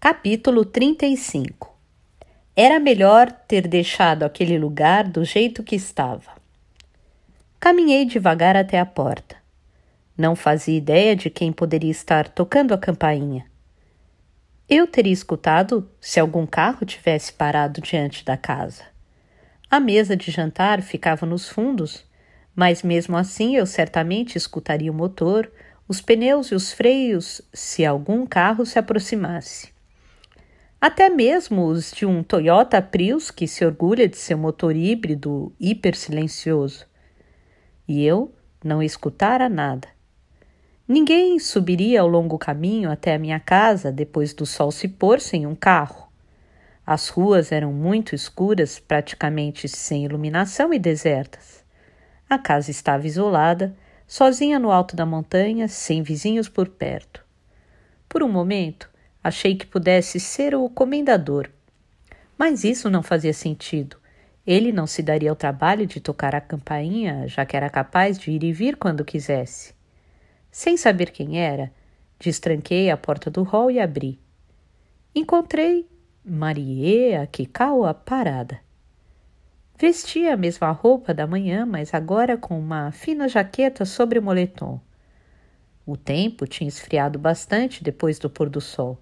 Capítulo 35. Era melhor ter deixado aquele lugar do jeito que estava. Caminhei devagar até a porta. Não fazia ideia de quem poderia estar tocando a campainha. Eu teria escutado se algum carro tivesse parado diante da casa. A mesa de jantar ficava nos fundos, mas mesmo assim eu certamente escutaria o motor, os pneus e os freios se algum carro se aproximasse. Até mesmo os de um Toyota Prius que se orgulha de seu motor híbrido hiper silencioso. E eu não escutara nada. Ninguém subiria ao longo caminho até a minha casa depois do sol se pôr sem um carro. As ruas eram muito escuras, praticamente sem iluminação e desertas. A casa estava isolada, sozinha no alto da montanha, sem vizinhos por perto. Por um momento, achei que pudesse ser o comendador. Mas isso não fazia sentido. Ele não se daria ao trabalho de tocar a campainha, já que era capaz de ir e vir quando quisesse. Sem saber quem era, destranquei a porta do hall e abri. Encontrei Marie Akikawa parada. Vestia a mesma roupa da manhã, mas agora com uma fina jaqueta sobre o moletom. O tempo tinha esfriado bastante depois do pôr do sol.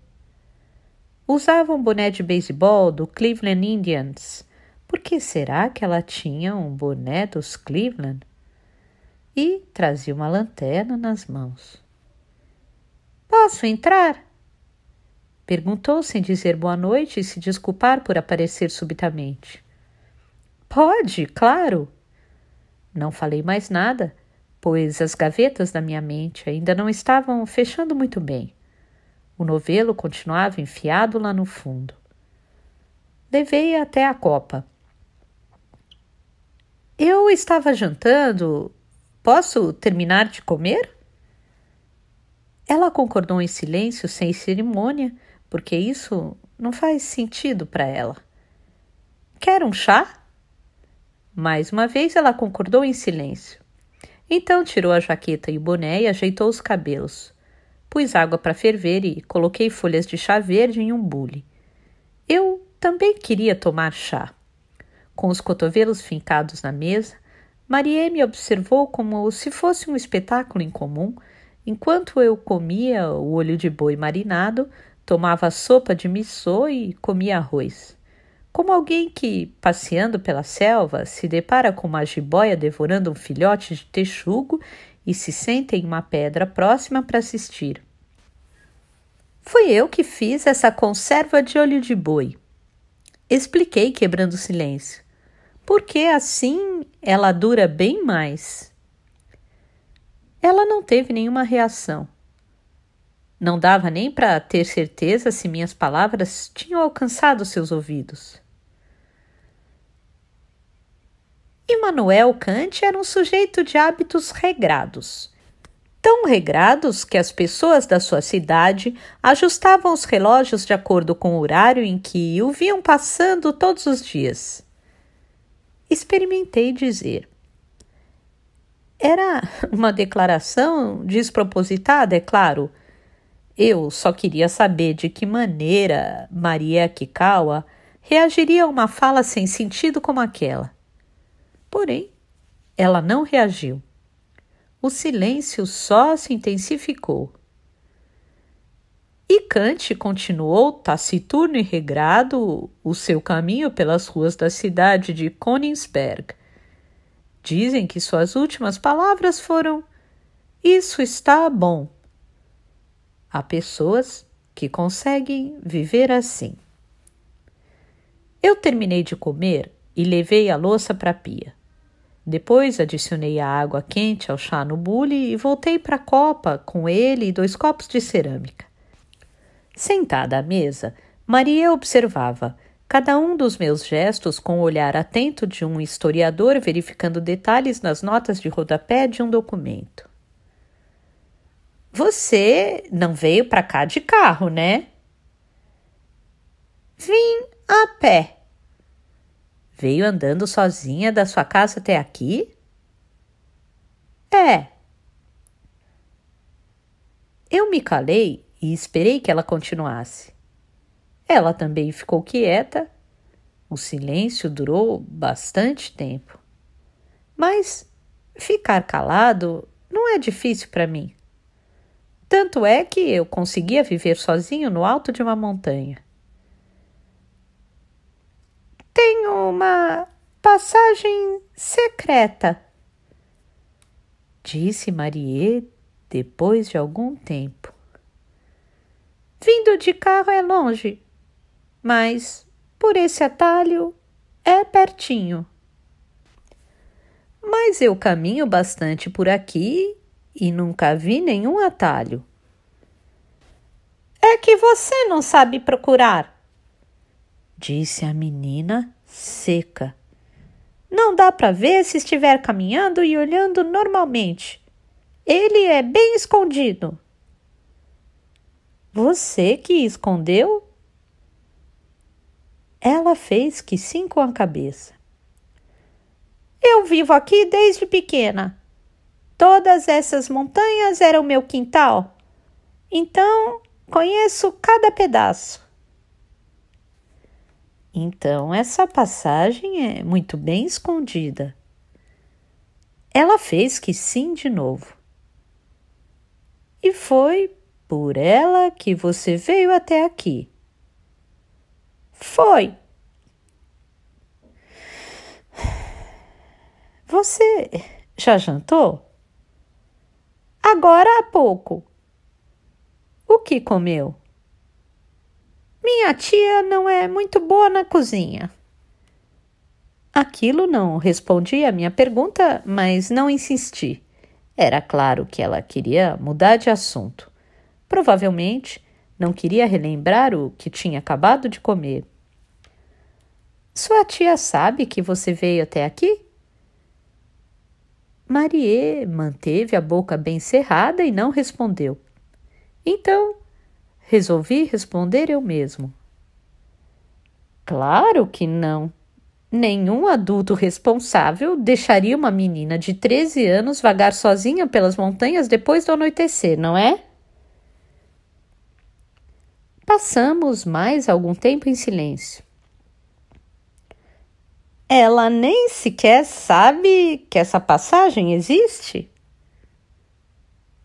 Usava um boné de beisebol do Cleveland Indians. Por que será que ela tinha um boné dos Cleveland? E trazia uma lanterna nas mãos. Posso entrar? Perguntou sem dizer boa noite e se desculpar por aparecer subitamente. Pode, claro. Não falei mais nada, pois as gavetas da minha mente ainda não estavam fechando muito bem. O novelo continuava enfiado lá no fundo. Levei-a até a copa. Eu estava jantando. Posso terminar de comer? Ela concordou em silêncio, sem cerimônia, porque isso não faz sentido para ela. Quer um chá? Mais uma vez ela concordou em silêncio. Então tirou a jaqueta e o boné e ajeitou os cabelos. Pus água para ferver e coloquei folhas de chá verde em um bule. Eu também queria tomar chá. Com os cotovelos fincados na mesa, Marie me observou como se fosse um espetáculo incomum, enquanto eu comia o olho de boi marinado, tomava sopa de missô e comia arroz. Como alguém que, passeando pela selva, se depara com uma jiboia devorando um filhote de texugo e se senta em uma pedra próxima para assistir. Fui eu que fiz essa conserva de olho de boi. Expliquei, quebrando o silêncio. Porque assim ela dura bem mais. Ela não teve nenhuma reação. Não dava nem para ter certeza se minhas palavras tinham alcançado seus ouvidos. Immanuel Kant era um sujeito de hábitos regrados. Tão regrados que as pessoas da sua cidade ajustavam os relógios de acordo com o horário em que o viam passando todos os dias. Experimentei dizer. Era uma declaração despropositada, é claro. Eu só queria saber de que maneira Marie Akikawa reagiria a uma fala sem sentido como aquela. Porém, ela não reagiu. O silêncio só se intensificou. E Kant continuou taciturno e regrado o seu caminho pelas ruas da cidade de Königsberg. Dizem que suas últimas palavras foram: "Isso está bom." Há pessoas que conseguem viver assim. Eu terminei de comer e levei a louça para a pia. Depois adicionei a água quente ao chá no bule e voltei para a copa com ele e 2 copos de cerâmica. Sentada à mesa, Maria observava cada um dos meus gestos com o olhar atento de um historiador verificando detalhes nas notas de rodapé de um documento. Você não veio para cá de carro, né? Vim a pé. Veio andando sozinha da sua casa até aqui? É. Eu me calei e esperei que ela continuasse. Ela também ficou quieta. O silêncio durou bastante tempo. Mas ficar calado não é difícil para mim. Tanto é que eu conseguia viver sozinho no alto de uma montanha. Tenho uma passagem secreta, disse Marie depois de algum tempo. Vindo de carro é longe, mas por esse atalho é pertinho. Mas eu caminho bastante por aqui e nunca vi nenhum atalho. É que você não sabe procurar, disse a menina seca. Não dá para ver se estiver caminhando e olhando normalmente. Ele é bem escondido. Você que escondeu? Ela fez que sim com a cabeça. Eu vivo aqui desde pequena. Todas essas montanhas eram meu quintal. Então, conheço cada pedaço. Então, essa passagem é muito bem escondida. Ela fez que sim de novo. E foi por ela que você veio até aqui. Foi. Você já jantou? Agora há pouco. O que comeu? Minha tia não é muito boa na cozinha. Aquilo não respondia à minha pergunta, mas não insisti. Era claro que ela queria mudar de assunto. Provavelmente não queria relembrar o que tinha acabado de comer. Sua tia sabe que você veio até aqui? Marie manteve a boca bem cerrada e não respondeu. Então, resolvi responder eu mesmo. Claro que não. Nenhum adulto responsável deixaria uma menina de 13 anos vagar sozinha pelas montanhas depois do anoitecer, não é? Passamos mais algum tempo em silêncio. Ela nem sequer sabe que essa passagem existe?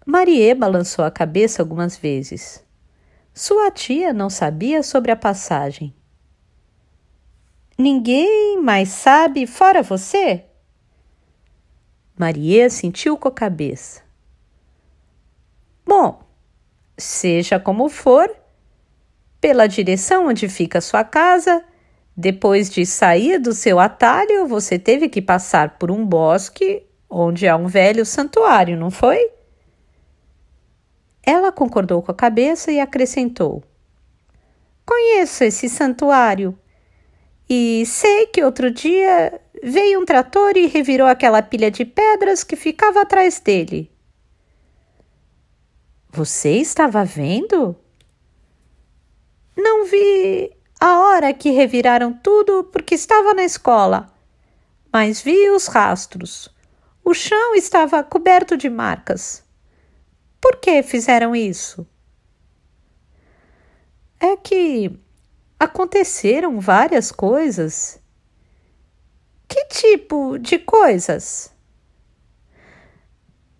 Marie balançou a cabeça algumas vezes. Sua tia não sabia sobre a passagem. Ninguém mais sabe fora você? Marie sentiu com a cabeça. Bom, seja como for, pela direção onde fica sua casa, depois de sair do seu atalho, você teve que passar por um bosque onde há um velho santuário, não foi? Ela concordou com a cabeça e acrescentou. Conheço esse santuário e sei que outro dia veio um trator e revirou aquela pilha de pedras que ficava atrás dele. Você estava vendo? Não vi a hora que reviraram tudo porque estava na escola, mas vi os rastros. O chão estava coberto de marcas. Por que fizeram isso? É que aconteceram várias coisas. Que tipo de coisas?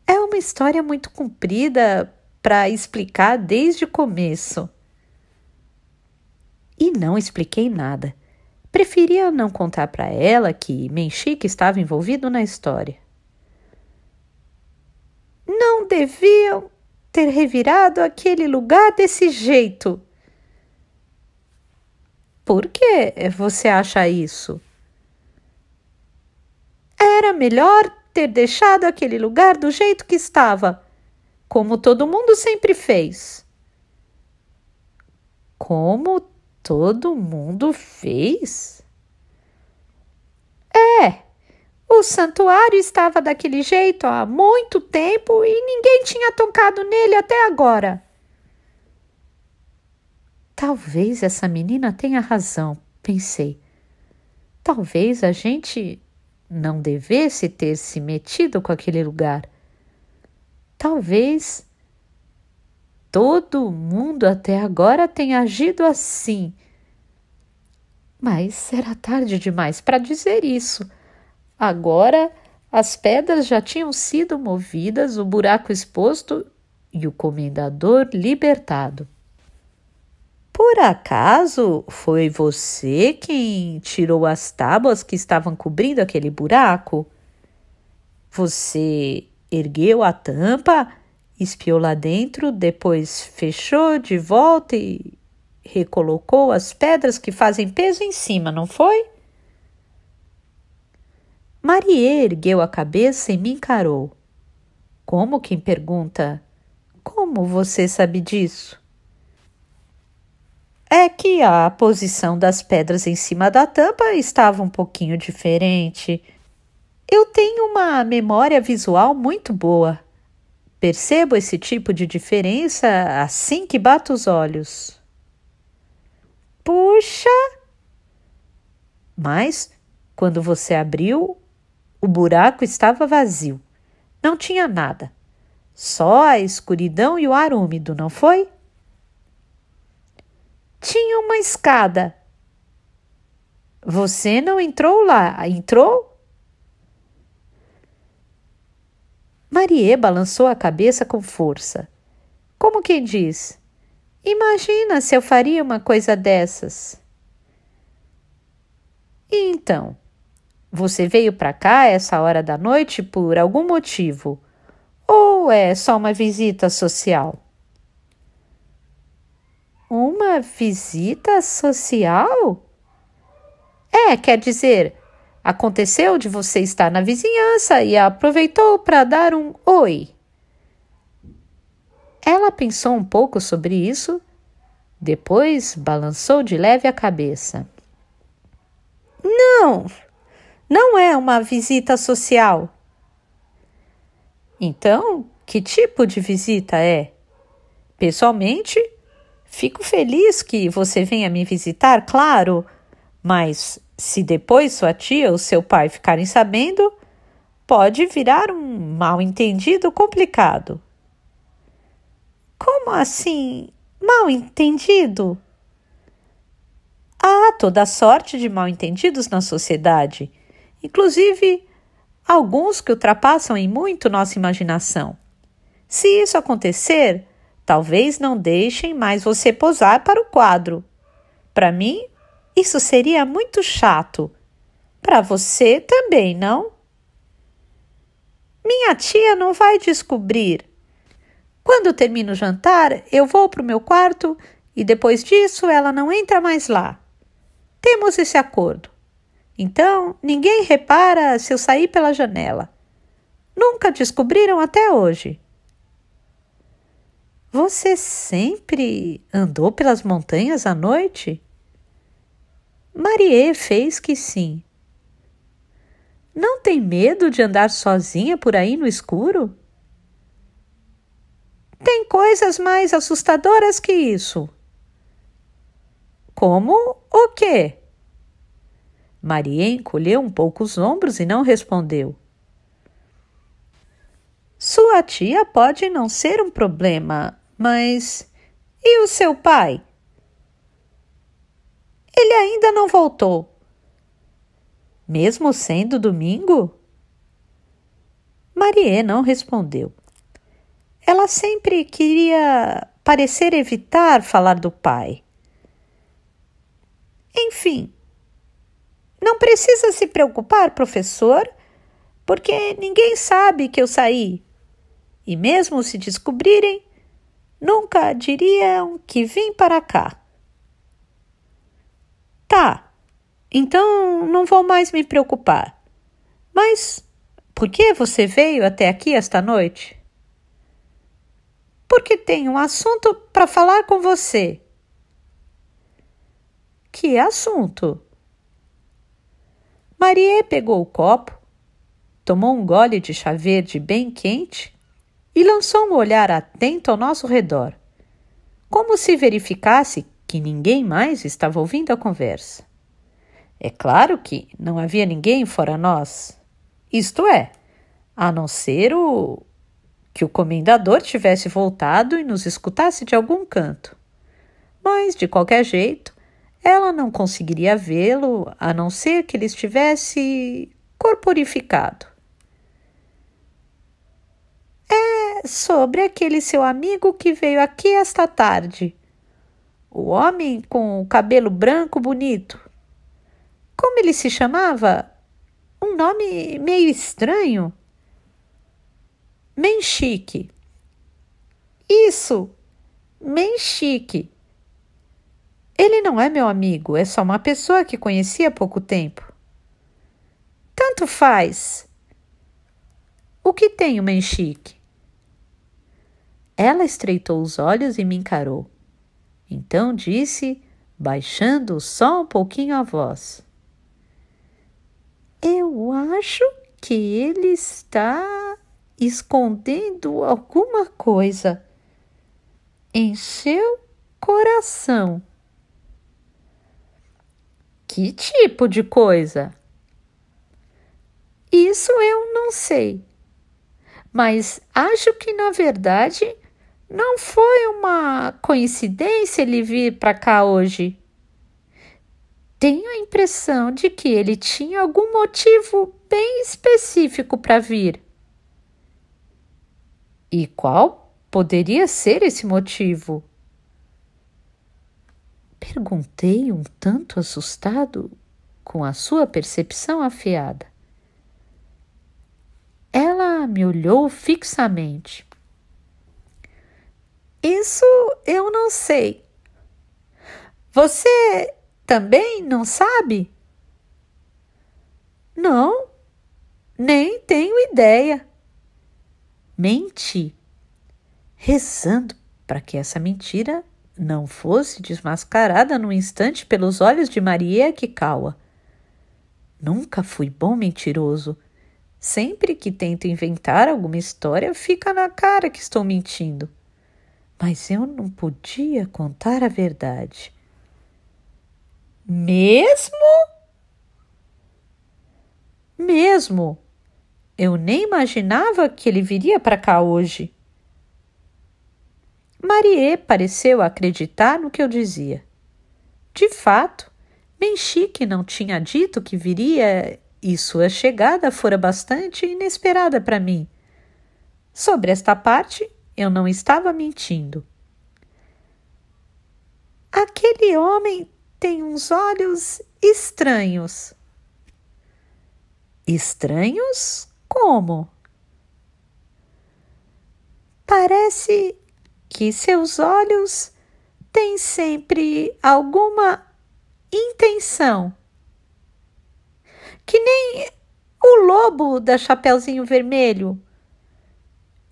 É uma história muito comprida para explicar desde o começo. E não expliquei nada. Preferia não contar para ela que Menchik estava envolvido na história. Não deviam ter revirado aquele lugar desse jeito. Por que você acha isso? Era melhor ter deixado aquele lugar do jeito que estava, como todo mundo sempre fez. Como todo mundo fez? O santuário estava daquele jeito há muito tempo e ninguém tinha tocado nele até agora. Talvez essa menina tenha razão, pensei. Talvez a gente não devesse ter se metido com aquele lugar. Talvez todo mundo até agora tenha agido assim, Mas era tarde demais para dizer isso. Agora as pedras já tinham sido movidas, o buraco exposto e o comendador libertado. Por acaso foi você quem tirou as tábuas que estavam cobrindo aquele buraco? Você ergueu a tampa, espiou lá dentro, depois fechou de volta e recolocou as pedras que fazem peso em cima, não foi? Maria ergueu a cabeça e me encarou. Como quem pergunta: como você sabe disso? É que a posição das pedras em cima da tampa estava um pouquinho diferente. Eu tenho uma memória visual muito boa. Percebo esse tipo de diferença assim que bato os olhos. Puxa! Mas, quando você abriu, o buraco estava vazio. Não tinha nada. Só a escuridão e o ar úmido, não foi? Tinha uma escada. Você não entrou lá, entrou? Marie balançou a cabeça com força. Como quem diz: imagina se eu faria uma coisa dessas. E então, você veio para cá essa hora da noite por algum motivo? Ou é só uma visita social? Uma visita social? Quer dizer, aconteceu de você estar na vizinhança e aproveitou para dar um oi. Ela pensou um pouco sobre isso, depois balançou de leve a cabeça. Não é uma visita social. Então, que tipo de visita é? Pessoalmente, fico feliz que você venha me visitar, claro, mas se depois sua tia ou seu pai ficarem sabendo, pode virar um mal-entendido complicado. Como assim, mal-entendido? Há toda sorte de mal-entendidos na sociedade, inclusive alguns que ultrapassam em muito nossa imaginação. Se isso acontecer, talvez não deixem mais você posar para o quadro. Para mim, isso seria muito chato. Para você também, não? Minha tia não vai descobrir. Quando termino o jantar, eu vou para o meu quarto e depois disso ela não entra mais lá. Temos esse acordo. Então, ninguém repara se eu sair pela janela. Nunca descobriram até hoje. Você sempre andou pelas montanhas à noite? Marie fez que sim. Não tem medo de andar sozinha por aí no escuro? Tem coisas mais assustadoras que isso. Como o quê? Marie encolheu um pouco os ombros e não respondeu. Sua tia pode não ser um problema, mas e o seu pai? Ele ainda não voltou. Mesmo sendo domingo? Marie não respondeu. Ela sempre queria parecer evitar falar do pai. Enfim, não precisa se preocupar, professor, porque ninguém sabe que eu saí. E mesmo se descobrirem, nunca diriam que vim para cá. Tá, então não vou mais me preocupar. Mas por que você veio até aqui esta noite? Porque tenho um assunto para falar com você. Que assunto? Marie pegou o copo, tomou um gole de chá verde bem quente e lançou um olhar atento ao nosso redor, como se verificasse que ninguém mais estava ouvindo a conversa. É claro que não havia ninguém fora nós, isto é, a não ser que o comendador tivesse voltado e nos escutasse de algum canto. Mas, de qualquer jeito, ela não conseguiria vê-lo a não ser que ele estivesse corporificado. É sobre aquele seu amigo que veio aqui esta tarde. O homem com o cabelo branco bonito. Como ele se chamava? Um nome meio estranho. Menchique. Isso, Menchique. Ele não é meu amigo, é só uma pessoa que conheci há pouco tempo. Tanto faz. O que tem o Menchique? Ela estreitou os olhos e me encarou. Então disse, baixando só um pouquinho a voz: eu acho que ele está escondendo alguma coisa em seu coração. Que tipo de coisa? Isso eu não sei, mas acho que na verdade não foi uma coincidência ele vir para cá hoje. Tenho a impressão de que ele tinha algum motivo bem específico para vir. E qual poderia ser esse motivo? Perguntei um tanto assustado com a sua percepção afiada. Ela me olhou fixamente. Isso eu não sei. Você também não sabe? Não, nem tenho ideia. Menti, rezando para que essa mentira não fosse desmascarada num instante pelos olhos de Maria Kikawa. Nunca fui bom mentiroso. Sempre que tento inventar alguma história, fica na cara que estou mentindo. Mas eu não podia contar a verdade. Mesmo? Mesmo. Eu nem imaginava que ele viria para cá hoje. Marie pareceu acreditar no que eu dizia. De fato, Menchique não tinha dito que viria e sua chegada fora bastante inesperada para mim. Sobre esta parte, eu não estava mentindo. Aquele homem tem uns olhos estranhos. Estranhos? Como? Parece que seus olhos têm sempre alguma intenção. Que nem o lobo da Chapeuzinho Vermelho.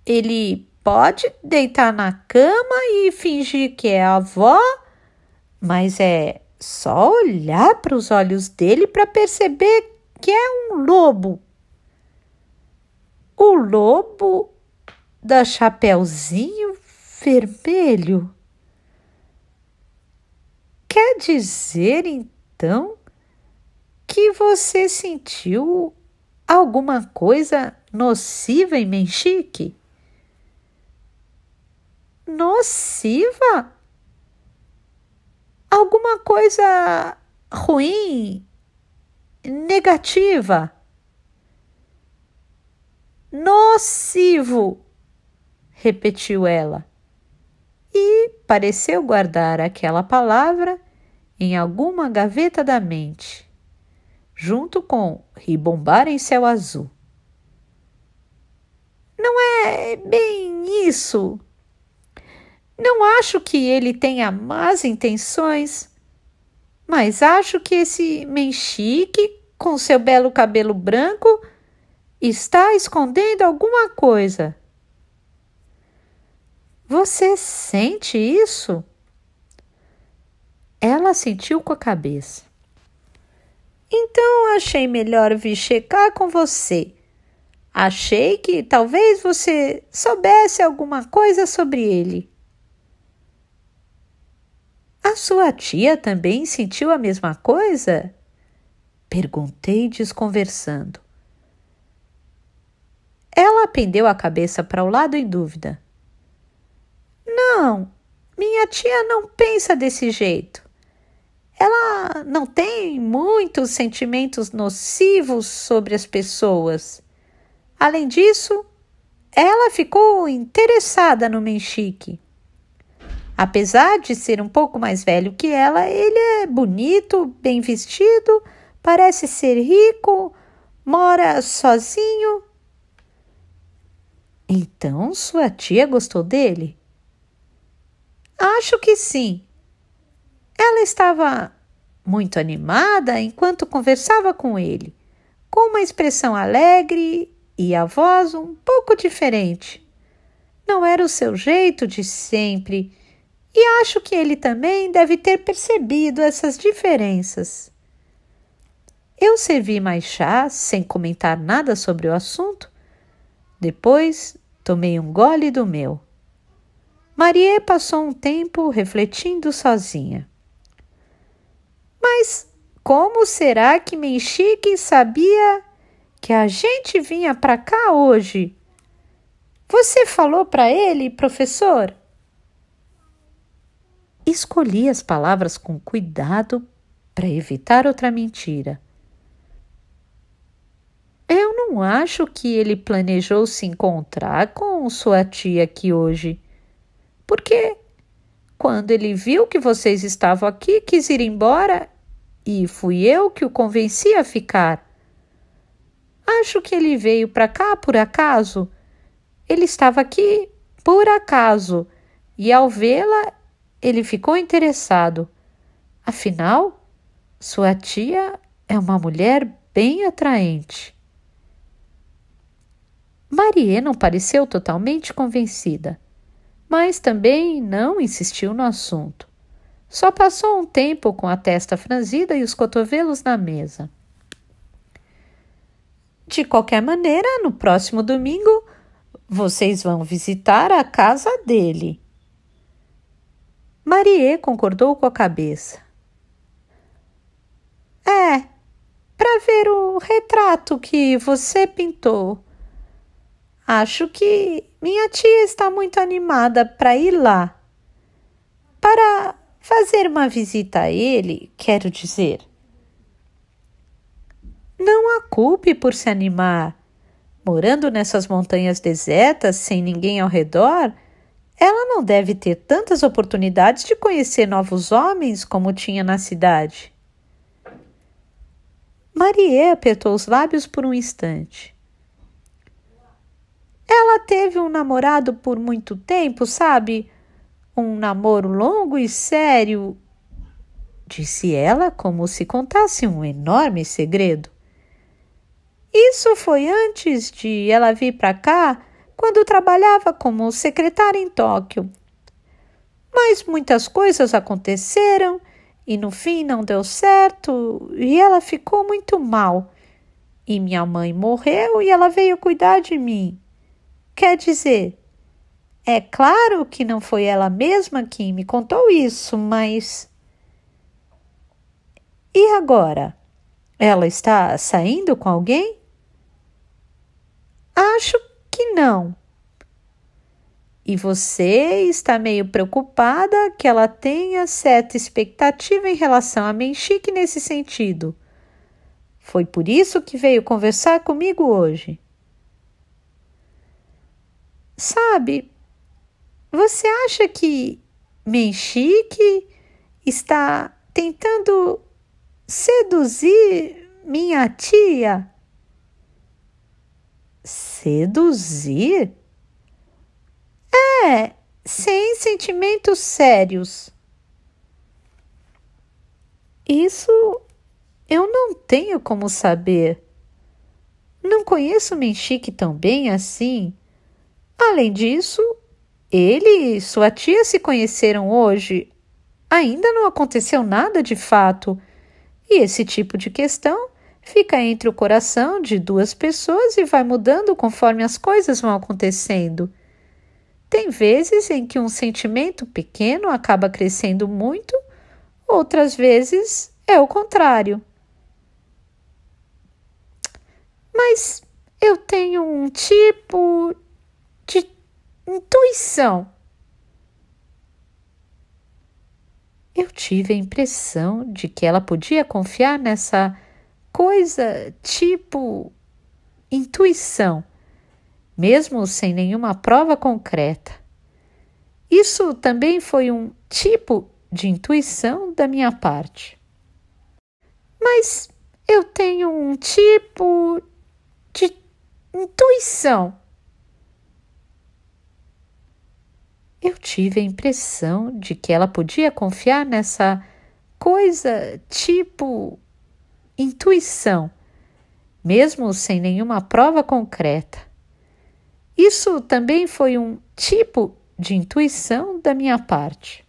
Ele pode deitar na cama e fingir que é a avó, mas é só olhar para os olhos dele para perceber que é um lobo. O lobo da Chapeuzinho Vermelho. Quer dizer, então, que você sentiu alguma coisa nociva em Menchique? Nociva? Alguma coisa ruim, negativa? Nocivo, repetiu ela, e pareceu guardar aquela palavra em alguma gaveta da mente, junto com ribombar em céu azul. Não é bem isso. Não acho que ele tenha más intenções, mas acho que esse Menchique, com seu belo cabelo branco, está escondendo alguma coisa. Você sente isso? Ela sentiu com a cabeça. Então achei melhor vir checar com você. Achei que talvez você soubesse alguma coisa sobre ele. A sua tia também sentiu a mesma coisa? Perguntei desconversando. Ela pendeu a cabeça para o lado em dúvida. Não, minha tia não pensa desse jeito. Ela ela não tem muitos sentimentos nocivos sobre as pessoas. Além disso, ela ficou interessada no Menchique. Apesar de ser um pouco mais velho que ela, ele é bonito, bem vestido, parece ser rico, mora sozinho. Então, sua tia gostou dele? Acho que sim. Ela estava muito animada enquanto conversava com ele, com uma expressão alegre e a voz um pouco diferente. Não era o seu jeito de sempre, e acho que ele também deve ter percebido essas diferenças. Eu servi mais chá sem comentar nada sobre o assunto. Depois, tomei um gole do meu. Marie passou um tempo refletindo sozinha. Mas como será que Menchique sabia que a gente vinha para cá hoje? Você falou para ele, professor? Escolhi as palavras com cuidado para evitar outra mentira. Eu não acho que ele planejou se encontrar com sua tia aqui hoje, porque quando ele viu que vocês estavam aqui, quis ir embora e fui eu que o convenci a ficar. Acho que ele veio para cá por acaso. Ele estava aqui por acaso e ao vê-la, ele ficou interessado. Afinal, sua tia é uma mulher bem atraente. Marie não pareceu totalmente convencida, mas também não insistiu no assunto. Só passou um tempo com a testa franzida e os cotovelos na mesa. De qualquer maneira, no próximo domingo, vocês vão visitar a casa dele. Marie concordou com a cabeça. Para ver o retrato que você pintou. Acho que minha tia está muito animada para ir lá. Para fazer uma visita a ele, quero dizer. Não a culpe por se animar. Morando nessas montanhas desertas, sem ninguém ao redor, ela não deve ter tantas oportunidades de conhecer novos homens como tinha na cidade. Marie apertou os lábios por um instante. Ela teve um namorado por muito tempo, sabe? Um namoro longo e sério, disse ela como se contasse um enorme segredo. Isso foi antes de ela vir para cá, quando trabalhava como secretária em Tóquio. Mas muitas coisas aconteceram e no fim não deu certo e ela ficou muito mal. E minha mãe morreu e ela veio cuidar de mim. Quer dizer, é claro que não foi ela mesma quem me contou isso, mas... E agora? Ela está saindo com alguém? Acho que não. E você está meio preocupada que ela tenha certa expectativa em relação a Menchique nesse sentido. Foi por isso que veio conversar comigo hoje. Sabe, você acha que Menchique está tentando seduzir minha tia? Seduzir? Sem sentimentos sérios. Isso eu não tenho como saber. Não conheço Menchique tão bem assim. Além disso, ele e sua tia se conheceram hoje. Ainda não aconteceu nada de fato. E esse tipo de questão fica entre o coração de duas pessoas e vai mudando conforme as coisas vão acontecendo. Tem vezes em que um sentimento pequeno acaba crescendo muito, outras vezes é o contrário. Mas eu tenho um tipo de intuição. Eu tive a impressão de que ela podia confiar nessa coisa tipo intuição, mesmo sem nenhuma prova concreta. Isso também foi um tipo de intuição da minha parte. Mas eu tenho um tipo de intuição. Eu tive a impressão de que ela podia confiar nessa coisa tipo intuição, mesmo sem nenhuma prova concreta. Isso também foi um tipo de intuição da minha parte.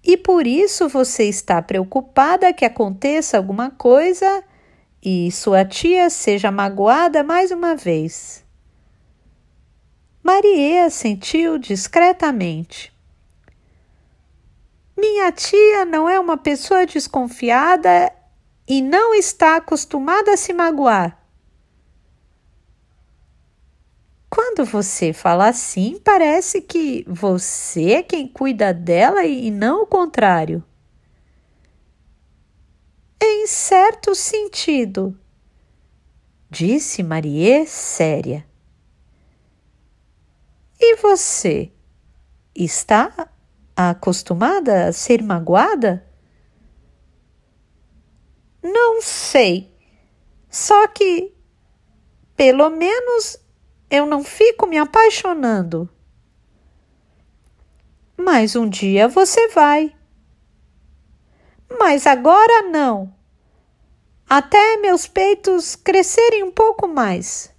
E por isso você está preocupada que aconteça alguma coisa e sua tia seja magoada mais uma vez. Marie assentiu discretamente. Minha tia não é uma pessoa desconfiada e não está acostumada a se magoar. Quando você fala assim, parece que você é quem cuida dela e não o contrário. Em certo sentido, disse Marie séria. E você está acostumada a ser magoada? Não sei, só que, pelo menos, eu não fico me apaixonando. Mas um dia você vai. Mas agora não. Até meus peitos crescerem um pouco mais.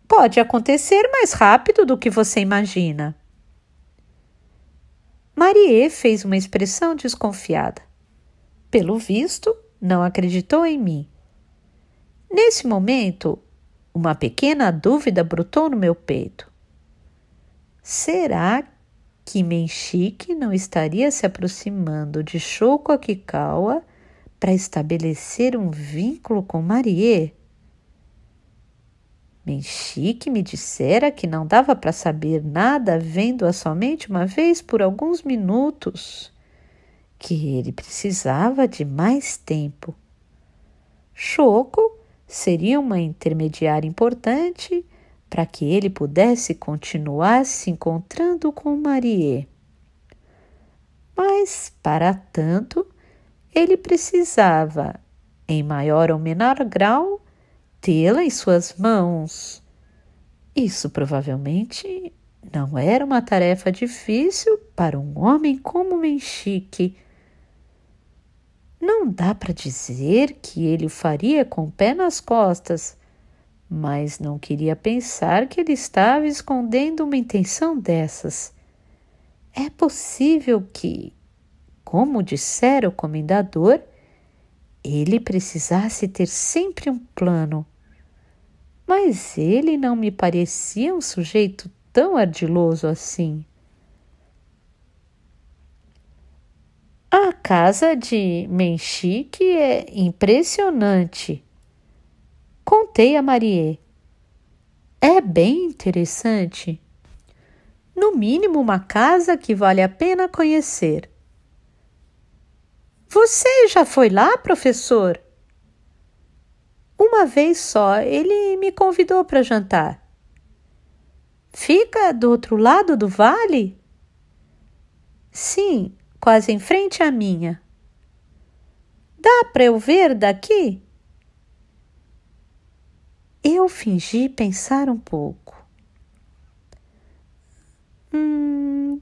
Pode acontecer mais rápido do que você imagina. Marie fez uma expressão desconfiada. Pelo visto, não acreditou em mim. Nesse momento, uma pequena dúvida brotou no meu peito. Será que Menchik não estaria se aproximando de Shoko Akikawa para estabelecer um vínculo com Marie? Menchik me dissera que não dava para saber nada vendo-a somente uma vez por alguns minutos, que ele precisava de mais tempo. Shoko seria uma intermediária importante para que ele pudesse continuar se encontrando com Marie. Mas, para tanto, ele precisava, em maior ou menor grau, tê-la em suas mãos. Isso provavelmente não era uma tarefa difícil para um homem como Menchik. Não dá para dizer que ele o faria com o pé nas costas, mas não queria pensar que ele estava escondendo uma intenção dessas. É possível que, como dissera o comendador, ele precisasse ter sempre um plano. Mas ele não me parecia um sujeito tão ardiloso assim. A casa de Menchik é impressionante. Contei a Marie. É bem interessante. No mínimo, uma casa que vale a pena conhecer. Você já foi lá, professor? Uma vez só, ele me convidou para jantar. Fica do outro lado do vale? Sim, quase em frente à minha. Dá para eu ver daqui? Eu fingi pensar um pouco.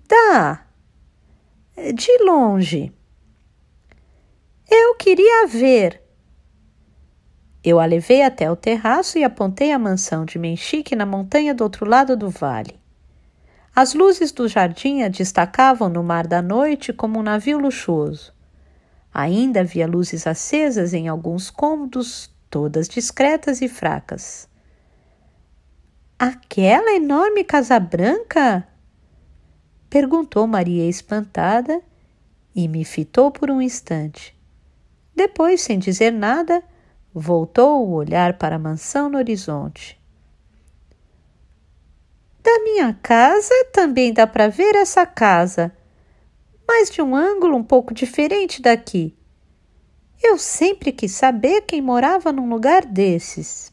Dá. De longe. Eu queria ver. Eu a levei até o terraço e apontei a mansão de Menchik na montanha do outro lado do vale. As luzes do jardim a destacavam no mar da noite como um navio luxuoso. Ainda havia luzes acesas em alguns cômodos, todas discretas e fracas. Aquela enorme casa branca? Perguntou Maria espantada e me fitou por um instante. Depois, sem dizer nada, voltou o olhar para a mansão no horizonte. Da minha casa também dá para ver essa casa, mas de um ângulo um pouco diferente daqui. Eu sempre quis saber quem morava num lugar desses.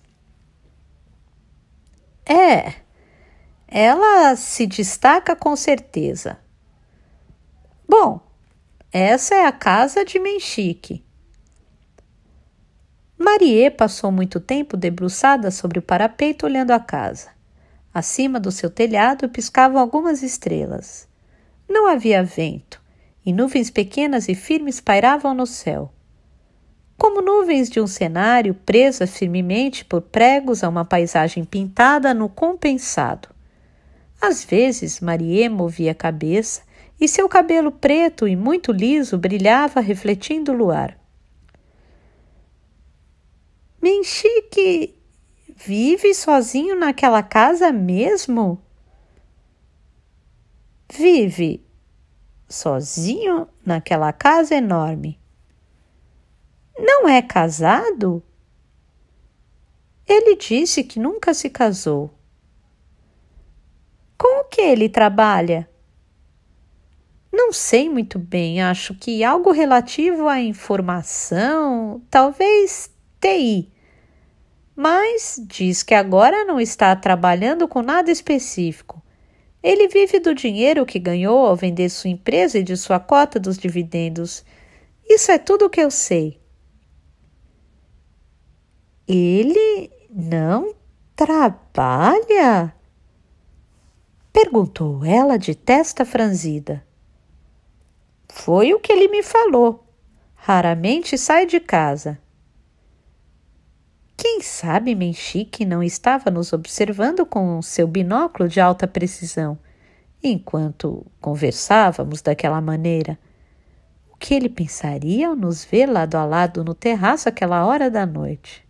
Ela se destaca com certeza. Bom, essa é a casa de Menchique. Marie passou muito tempo debruçada sobre o parapeito olhando a casa. Acima do seu telhado piscavam algumas estrelas. Não havia vento, e nuvens pequenas e firmes pairavam no céu. Como nuvens de um cenário presas firmemente por pregos a uma paisagem pintada no compensado. Às vezes, Marie movia a cabeça e seu cabelo preto e muito liso brilhava refletindo o luar. Menchique vive sozinho naquela casa mesmo? Vive sozinho naquela casa enorme. Não é casado? Ele disse que nunca se casou. Com o que ele trabalha? Não sei muito bem, acho que algo relativo à informação, talvez TI. Mas diz que agora não está trabalhando com nada específico. Ele vive do dinheiro que ganhou ao vender sua empresa e de sua cota dos dividendos. Isso é tudo o que eu sei. Ele não trabalha? Perguntou ela de testa franzida. Foi o que ele me falou. Raramente sai de casa. Quem sabe Menchique não estava nos observando com seu binóculo de alta precisão, enquanto conversávamos daquela maneira. O que ele pensaria ao nos ver lado a lado no terraço àquela hora da noite?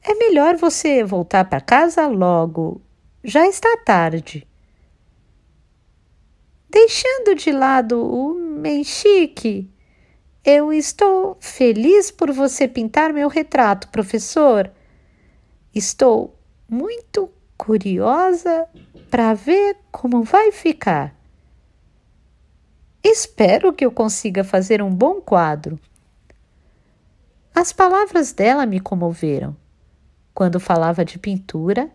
É melhor você voltar para casa logo. Já está tarde. Deixando de lado o Menchique, eu estou feliz por você pintar meu retrato, professor. Estou muito curiosa para ver como vai ficar. Espero que eu consiga fazer um bom quadro. As palavras dela me comoveram. Quando falava de pintura,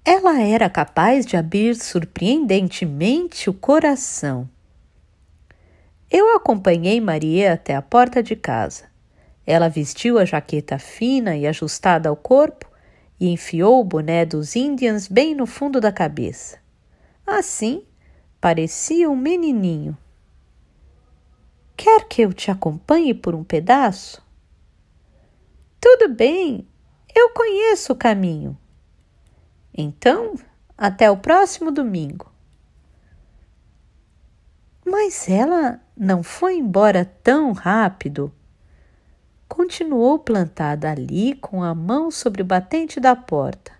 ela era capaz de abrir surpreendentemente o coração. Eu acompanhei Marie até a porta de casa. Ela vestiu a jaqueta fina e ajustada ao corpo e enfiou o boné dos Indians bem no fundo da cabeça. Assim, parecia um menininho. Quer que eu te acompanhe por um pedaço? Tudo bem, eu conheço o caminho. Então, até o próximo domingo. Mas ela não foi embora tão rápido. Continuou plantada ali com a mão sobre o batente da porta.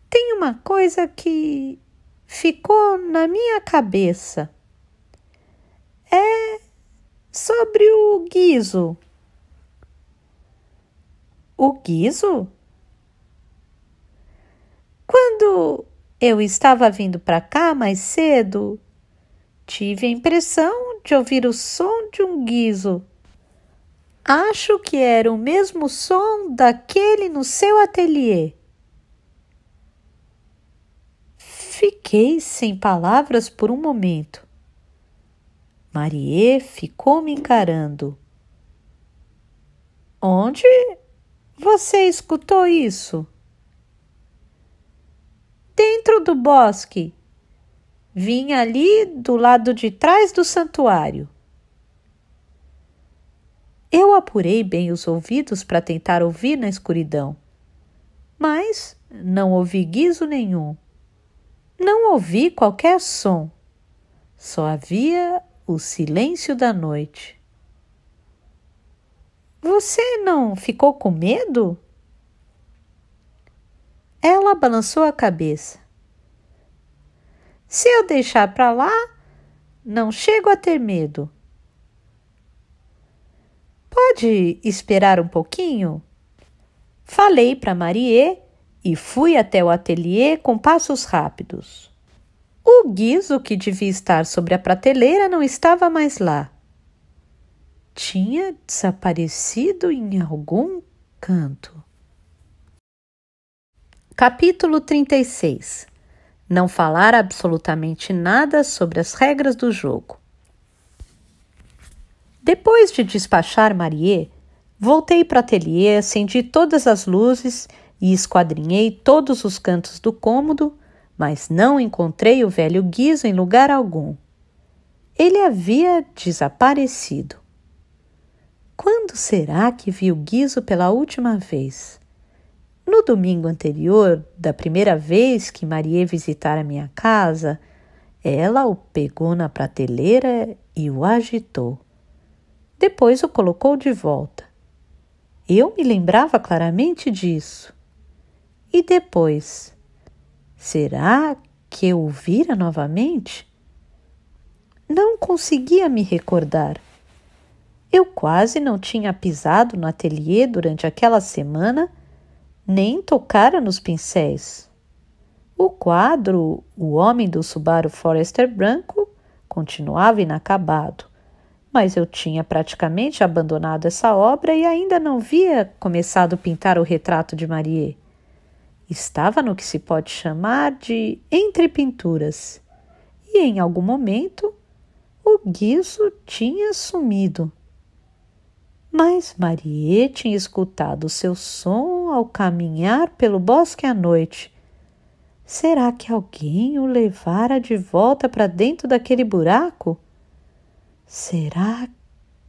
Tem uma coisa que ficou na minha cabeça. É sobre o guiso. O guiso? Quando eu estava vindo para cá mais cedo, tive a impressão de ouvir o som de um guiso. Acho que era o mesmo som daquele no seu ateliê. Fiquei sem palavras por um momento. Marie ficou me encarando. Onde você escutou isso? Dentro do bosque. Vim ali do lado de trás do santuário. Eu apurei bem os ouvidos para tentar ouvir na escuridão, mas não ouvi guiso nenhum. Não ouvi qualquer som. Só havia o silêncio da noite. Você não ficou com medo? Ela balançou a cabeça. Se eu deixar para lá, não chego a ter medo. Pode esperar um pouquinho? Falei para Marie e fui até o ateliê com passos rápidos. O guiso que devia estar sobre a prateleira não estava mais lá. Tinha desaparecido em algum canto. Capítulo 36. Não falar absolutamente nada sobre as regras do jogo. Depois de despachar Marie, voltei para o ateliê, acendi todas as luzes e esquadrinhei todos os cantos do cômodo, mas não encontrei o velho guiso em lugar algum. Ele havia desaparecido. Quando será que vi o guiso pela última vez? No domingo anterior, da primeira vez que Marie visitara minha casa, ela o pegou na prateleira e o agitou. Depois o colocou de volta. Eu me lembrava claramente disso. E depois? Será que eu o vira novamente? Não conseguia me recordar. Eu quase não tinha pisado no ateliê durante aquela semana, nem tocara nos pincéis. O quadro, O Homem do Subaru Forester Branco, continuava inacabado, mas eu tinha praticamente abandonado essa obra e ainda não havia começado a pintar o retrato de Marie. Estava no que se pode chamar de entre pinturas, e em algum momento o guiso tinha sumido. Mas Marie tinha escutado seu som ao caminhar pelo bosque à noite. Será que alguém o levara de volta para dentro daquele buraco? Será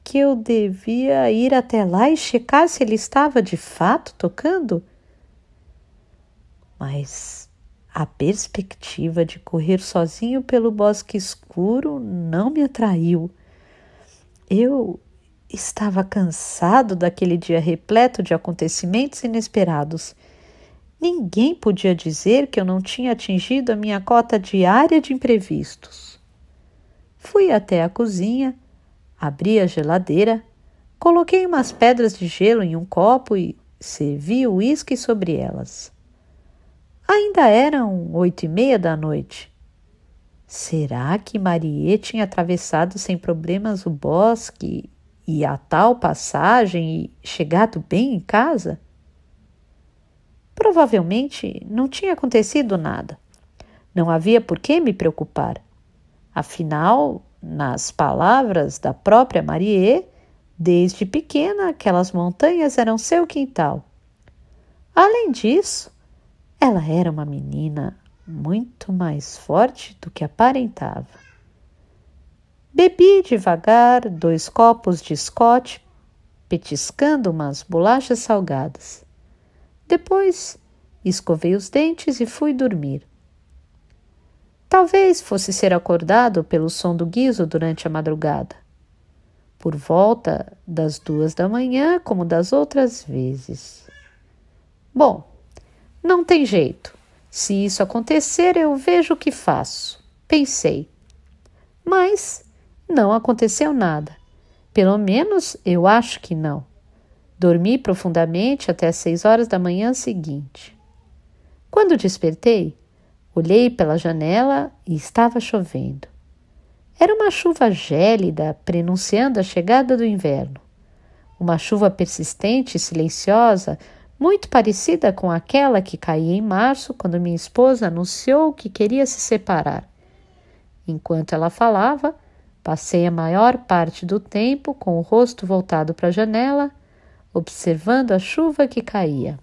que eu devia ir até lá e checar se ele estava de fato tocando? Mas a perspectiva de correr sozinho pelo bosque escuro não me atraiu. Eu estava cansado daquele dia repleto de acontecimentos inesperados. Ninguém podia dizer que eu não tinha atingido a minha cota diária de imprevistos. Fui até a cozinha, abri a geladeira, coloquei umas pedras de gelo em um copo e servi o uísque sobre elas. Ainda eram 8:30 da noite. Será que Marie tinha atravessado sem problemas o bosque e a tal passagem e chegado bem em casa? Provavelmente não tinha acontecido nada. Não havia por que me preocupar. Afinal, nas palavras da própria Marie, desde pequena aquelas montanhas eram seu quintal. Além disso, ela era uma menina muito mais forte do que aparentava. Bebi devagar 2 copos de Scotch, petiscando umas bolachas salgadas. Depois, escovei os dentes e fui dormir. Talvez fosse ser acordado pelo som do guiso durante a madrugada, por volta das 2 da manhã, como das outras vezes. Bom, não tem jeito. Se isso acontecer, eu vejo o que faço, pensei. Mas não aconteceu nada. Pelo menos eu acho que não. Dormi profundamente até as 6 horas da manhã seguinte. Quando despertei, olhei pela janela e estava chovendo. Era uma chuva gélida, prenunciando a chegada do inverno. Uma chuva persistente e silenciosa, muito parecida com aquela que caía em março, quando minha esposa anunciou que queria se separar. Enquanto ela falava, passei a maior parte do tempo com o rosto voltado para a janela, observando a chuva que caía.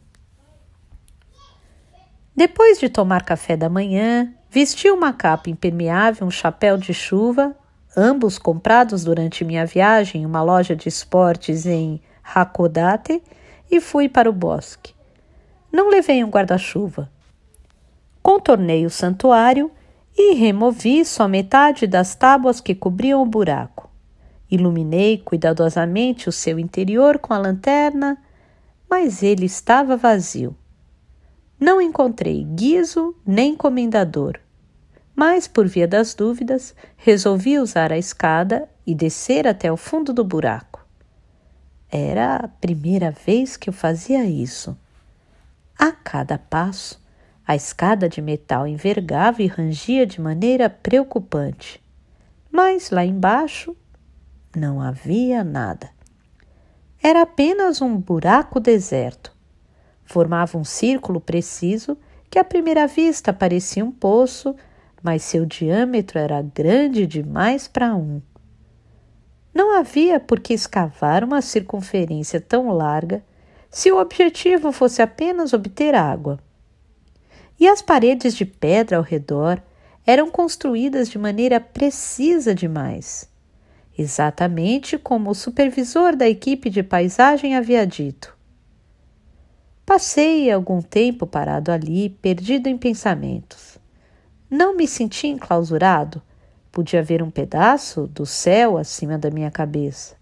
Depois de tomar café da manhã, vesti uma capa impermeável e um chapéu de chuva, ambos comprados durante minha viagem em uma loja de esportes em Hakodate, e fui para o bosque. Não levei um guarda-chuva. Contornei o santuário e removi só metade das tábuas que cobriam o buraco. Iluminei cuidadosamente o seu interior com a lanterna, mas ele estava vazio. Não encontrei guiso nem comendador, mas, por via das dúvidas, resolvi usar a escada e descer até o fundo do buraco. Era a primeira vez que eu fazia isso. A cada passo, A escada de metal envergava e rangia de maneira preocupante. Mas lá embaixo não havia nada. Era apenas um buraco deserto. Formava um círculo preciso que à primeira vista parecia um poço, mas seu diâmetro era grande demais para um. Não havia por que escavar uma circunferência tão larga se o objetivo fosse apenas obter água. E as paredes de pedra ao redor eram construídas de maneira precisa demais, exatamente como o supervisor da equipe de paisagem havia dito. Passei algum tempo parado ali, perdido em pensamentos. Não me senti enclausurado. Podia ver um pedaço do céu acima da minha cabeça.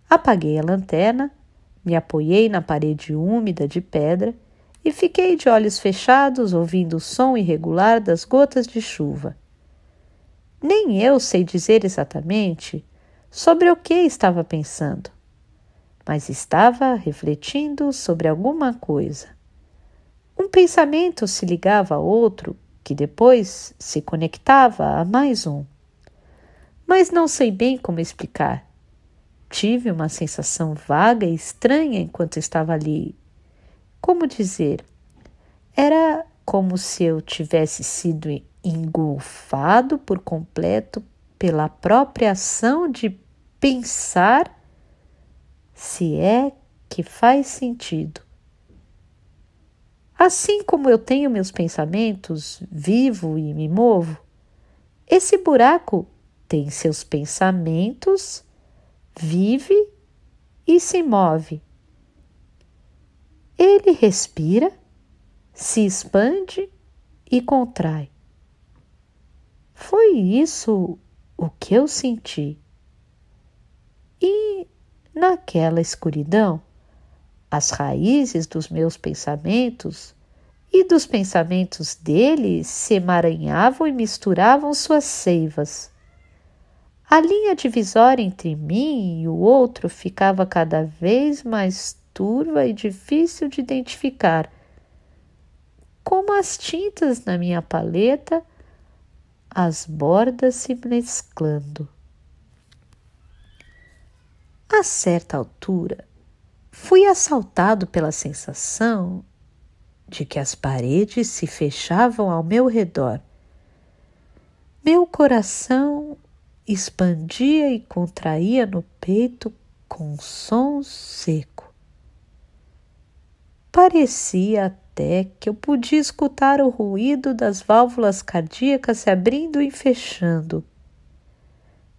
Apaguei a lanterna, me apoiei na parede úmida de pedra e fiquei de olhos fechados ouvindo o som irregular das gotas de chuva. Nem eu sei dizer exatamente sobre o que estava pensando, mas estava refletindo sobre alguma coisa. Um pensamento se ligava a outro, que depois se conectava a mais um. Mas não sei bem como explicar. Tive uma sensação vaga e estranha enquanto estava ali. Como dizer? Era como se eu tivesse sido engolfado por completo pela própria ação de pensar, se é que faz sentido. Assim como eu tenho meus pensamentos, vivo e me movo, esse buraco tem seus pensamentos, vive e se move. Ele respira, se expande e contrai. Foi isso o que eu senti. E naquela escuridão, as raízes dos meus pensamentos e dos pensamentos dele se emaranhavam e misturavam suas seivas. A linha divisória entre mim e o outro ficava cada vez mais turva e difícil de identificar, como as tintas na minha paleta, as bordas se mesclando. A certa altura, fui assaltado pela sensação de que as paredes se fechavam ao meu redor. Meu coração expandia e contraía no peito com um som seco. Parecia até que eu podia escutar o ruído das válvulas cardíacas se abrindo e fechando.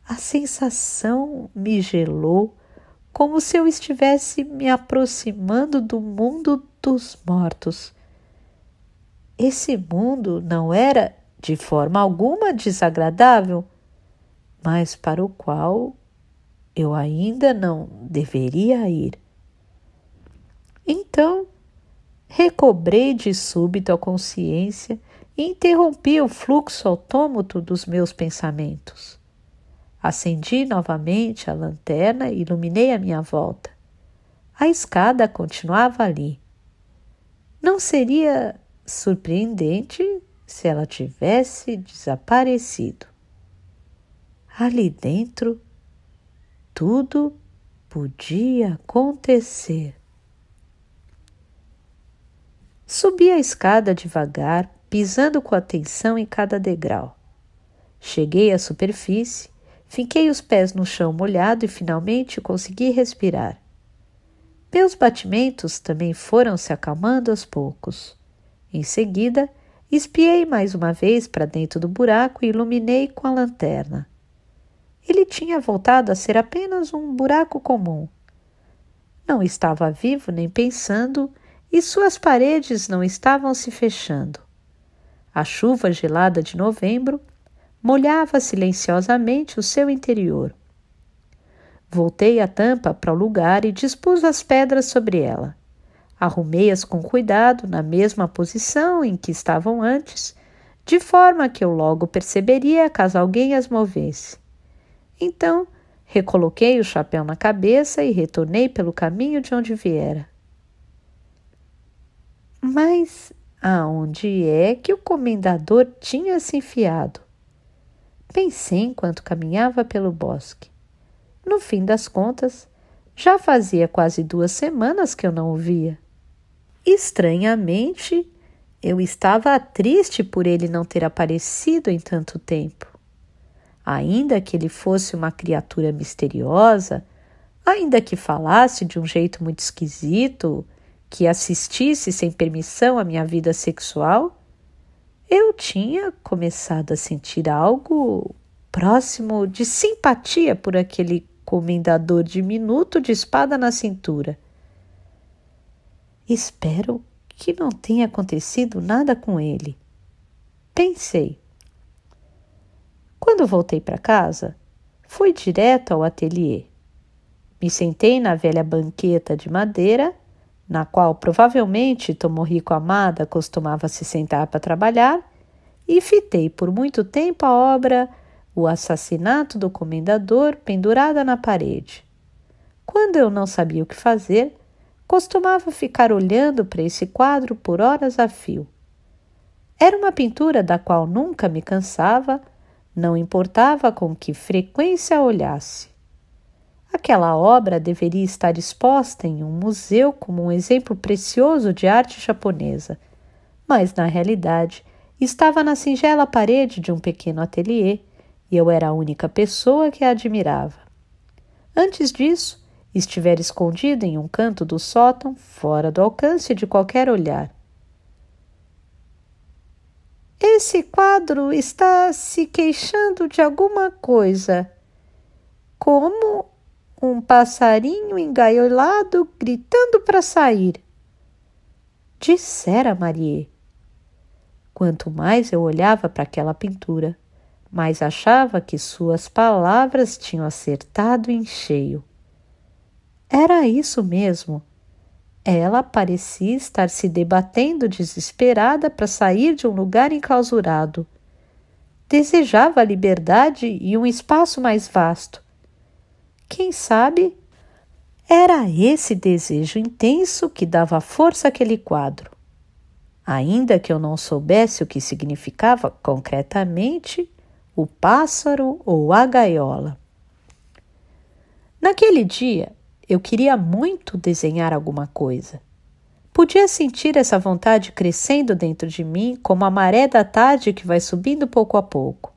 A sensação me gelou, como se eu estivesse me aproximando do mundo dos mortos. Esse mundo não era, de forma alguma, desagradável, mas para o qual eu ainda não deveria ir. Então, recobrei de súbito a consciência e interrompi o fluxo autômato dos meus pensamentos. Acendi novamente a lanterna e iluminei a minha volta. A escada continuava ali. Não seria surpreendente se ela tivesse desaparecido. Ali dentro, tudo podia acontecer. Subi a escada devagar, pisando com atenção em cada degrau. Cheguei à superfície, fiquei os pés no chão molhado e finalmente consegui respirar. Meus batimentos também foram se acalmando aos poucos. Em seguida, espiei mais uma vez para dentro do buraco e iluminei com a lanterna. Ele tinha voltado a ser apenas um buraco comum. Não estava vivo nem pensando e suas paredes não estavam se fechando. A chuva gelada de novembro molhava silenciosamente o seu interior. Voltei a tampa para o lugar e dispus as pedras sobre ela. Arrumei-as com cuidado na mesma posição em que estavam antes, de forma que eu logo perceberia caso alguém as movesse. Então, recoloquei o chapéu na cabeça e retornei pelo caminho de onde viera. Mas aonde é que o comendador tinha se enfiado. Pensei enquanto caminhava pelo bosque. No fim das contas, já fazia quase 2 semanas que eu não o via. Estranhamente, eu estava triste por ele não ter aparecido em tanto tempo. Ainda que ele fosse uma criatura misteriosa, ainda que falasse de um jeito muito esquisito, que assistisse sem permissão à minha vida sexual, eu tinha começado a sentir algo próximo de simpatia por aquele comendador diminuto de espada na cintura. Espero que não tenha acontecido nada com ele, pensei. Quando voltei para casa, fui direto ao ateliê. Me sentei na velha banqueta de madeira, na qual provavelmente Tomohiko Amada costumava se sentar para trabalhar, e fitei por muito tempo a obra O Assassinato do Comendador pendurada na parede. Quando eu não sabia o que fazer, costumava ficar olhando para esse quadro por horas a fio. Era uma pintura da qual nunca me cansava, não importava com que frequência olhasse. Aquela obra deveria estar exposta em um museu como um exemplo precioso de arte japonesa, mas, na realidade, estava na singela parede de um pequeno ateliê e eu era a única pessoa que a admirava. Antes disso, estivera escondida em um canto do sótão, fora do alcance de qualquer olhar. Esse quadro está se queixando de alguma coisa, como um passarinho engaiolado gritando para sair, dissera Marie. Quanto mais eu olhava para aquela pintura, mais achava que suas palavras tinham acertado em cheio. Era isso mesmo. Ela parecia estar se debatendo desesperada para sair de um lugar enclausurado. Desejava a liberdade e um espaço mais vasto. Quem sabe, era esse desejo intenso que dava força àquele quadro. Ainda que eu não soubesse o que significava concretamente o pássaro ou a gaiola. Naquele dia, eu queria muito desenhar alguma coisa. Podia sentir essa vontade crescendo dentro de mim como a maré da tarde que vai subindo pouco a pouco.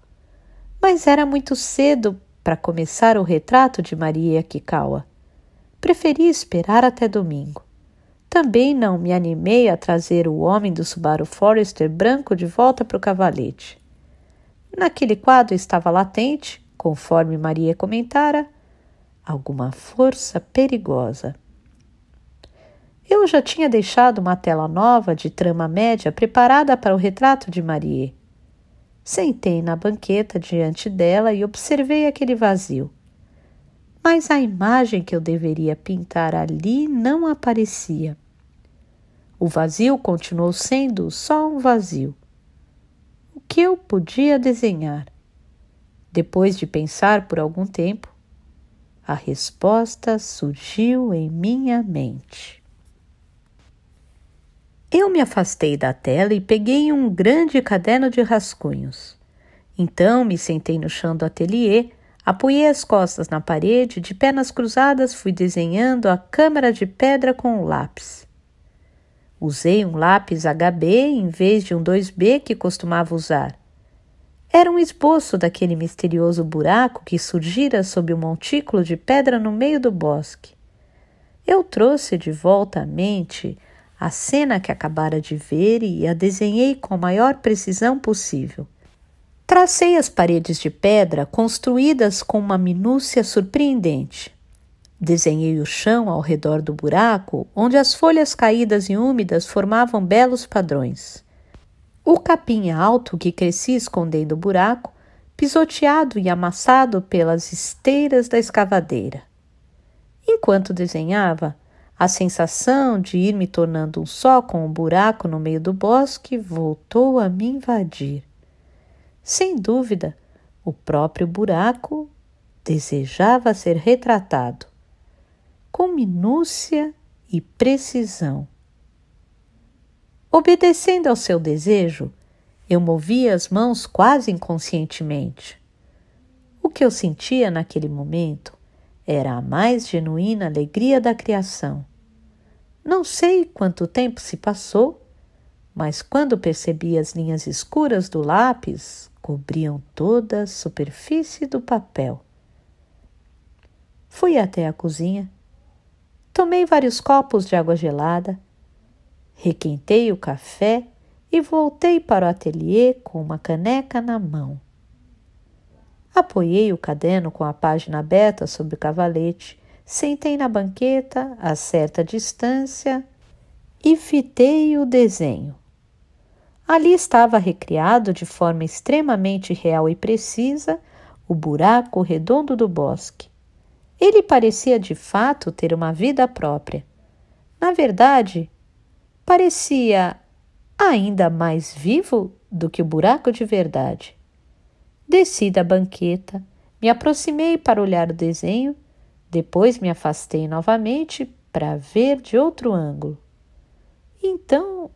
Mas era muito cedo para começar o retrato de Maria Kikawa. Preferi esperar até domingo. Também não me animei a trazer o homem do Subaru Forester branco de volta para o cavalete. Naquele quadro estava latente, conforme Maria comentara, alguma força perigosa. Eu já tinha deixado uma tela nova de trama média preparada para o retrato de Marie. Sentei na banqueta diante dela e observei aquele vazio. Mas a imagem que eu deveria pintar ali não aparecia. O vazio continuou sendo só um vazio. O que eu podia desenhar? Depois de pensar por algum tempo, a resposta surgiu em minha mente. Eu me afastei da tela e peguei um grande caderno de rascunhos. Então me sentei no chão do ateliê, apoiei as costas na parede, de pernas cruzadas fui desenhando a câmara de pedra com o lápis. Usei um lápis HB em vez de um 2B que costumava usar. Era um esboço daquele misterioso buraco que surgira sob um montículo de pedra no meio do bosque. Eu trouxe de volta à mente a cena que acabara de ver e a desenhei com a maior precisão possível. Tracei as paredes de pedra construídas com uma minúcia surpreendente. Desenhei o chão ao redor do buraco, onde as folhas caídas e úmidas formavam belos padrões. O capim alto que crescia escondendo o buraco, pisoteado e amassado pelas esteiras da escavadeira. Enquanto desenhava, a sensação de ir me tornando um só com o buraco no meio do bosque voltou a me invadir. Sem dúvida, o próprio buraco desejava ser retratado, com minúcia e precisão. Obedecendo ao seu desejo, eu movia as mãos quase inconscientemente. O que eu sentia naquele momento era a mais genuína alegria da criação. Não sei quanto tempo se passou, mas quando percebi as linhas escuras do lápis, cobriam toda a superfície do papel. Fui até a cozinha, tomei vários copos de água gelada, requentei o café e voltei para o ateliê com uma caneca na mão. Apoiei o caderno com a página aberta sobre o cavalete, sentei na banqueta a certa distância e fitei o desenho. Ali estava recriado de forma extremamente real e precisa o buraco redondo do bosque. Ele parecia de fato ter uma vida própria. Na verdade, parecia ainda mais vivo do que o buraco de verdade. Desci da banqueta, me aproximei para olhar o desenho, depois me afastei novamente para ver de outro ângulo. Então,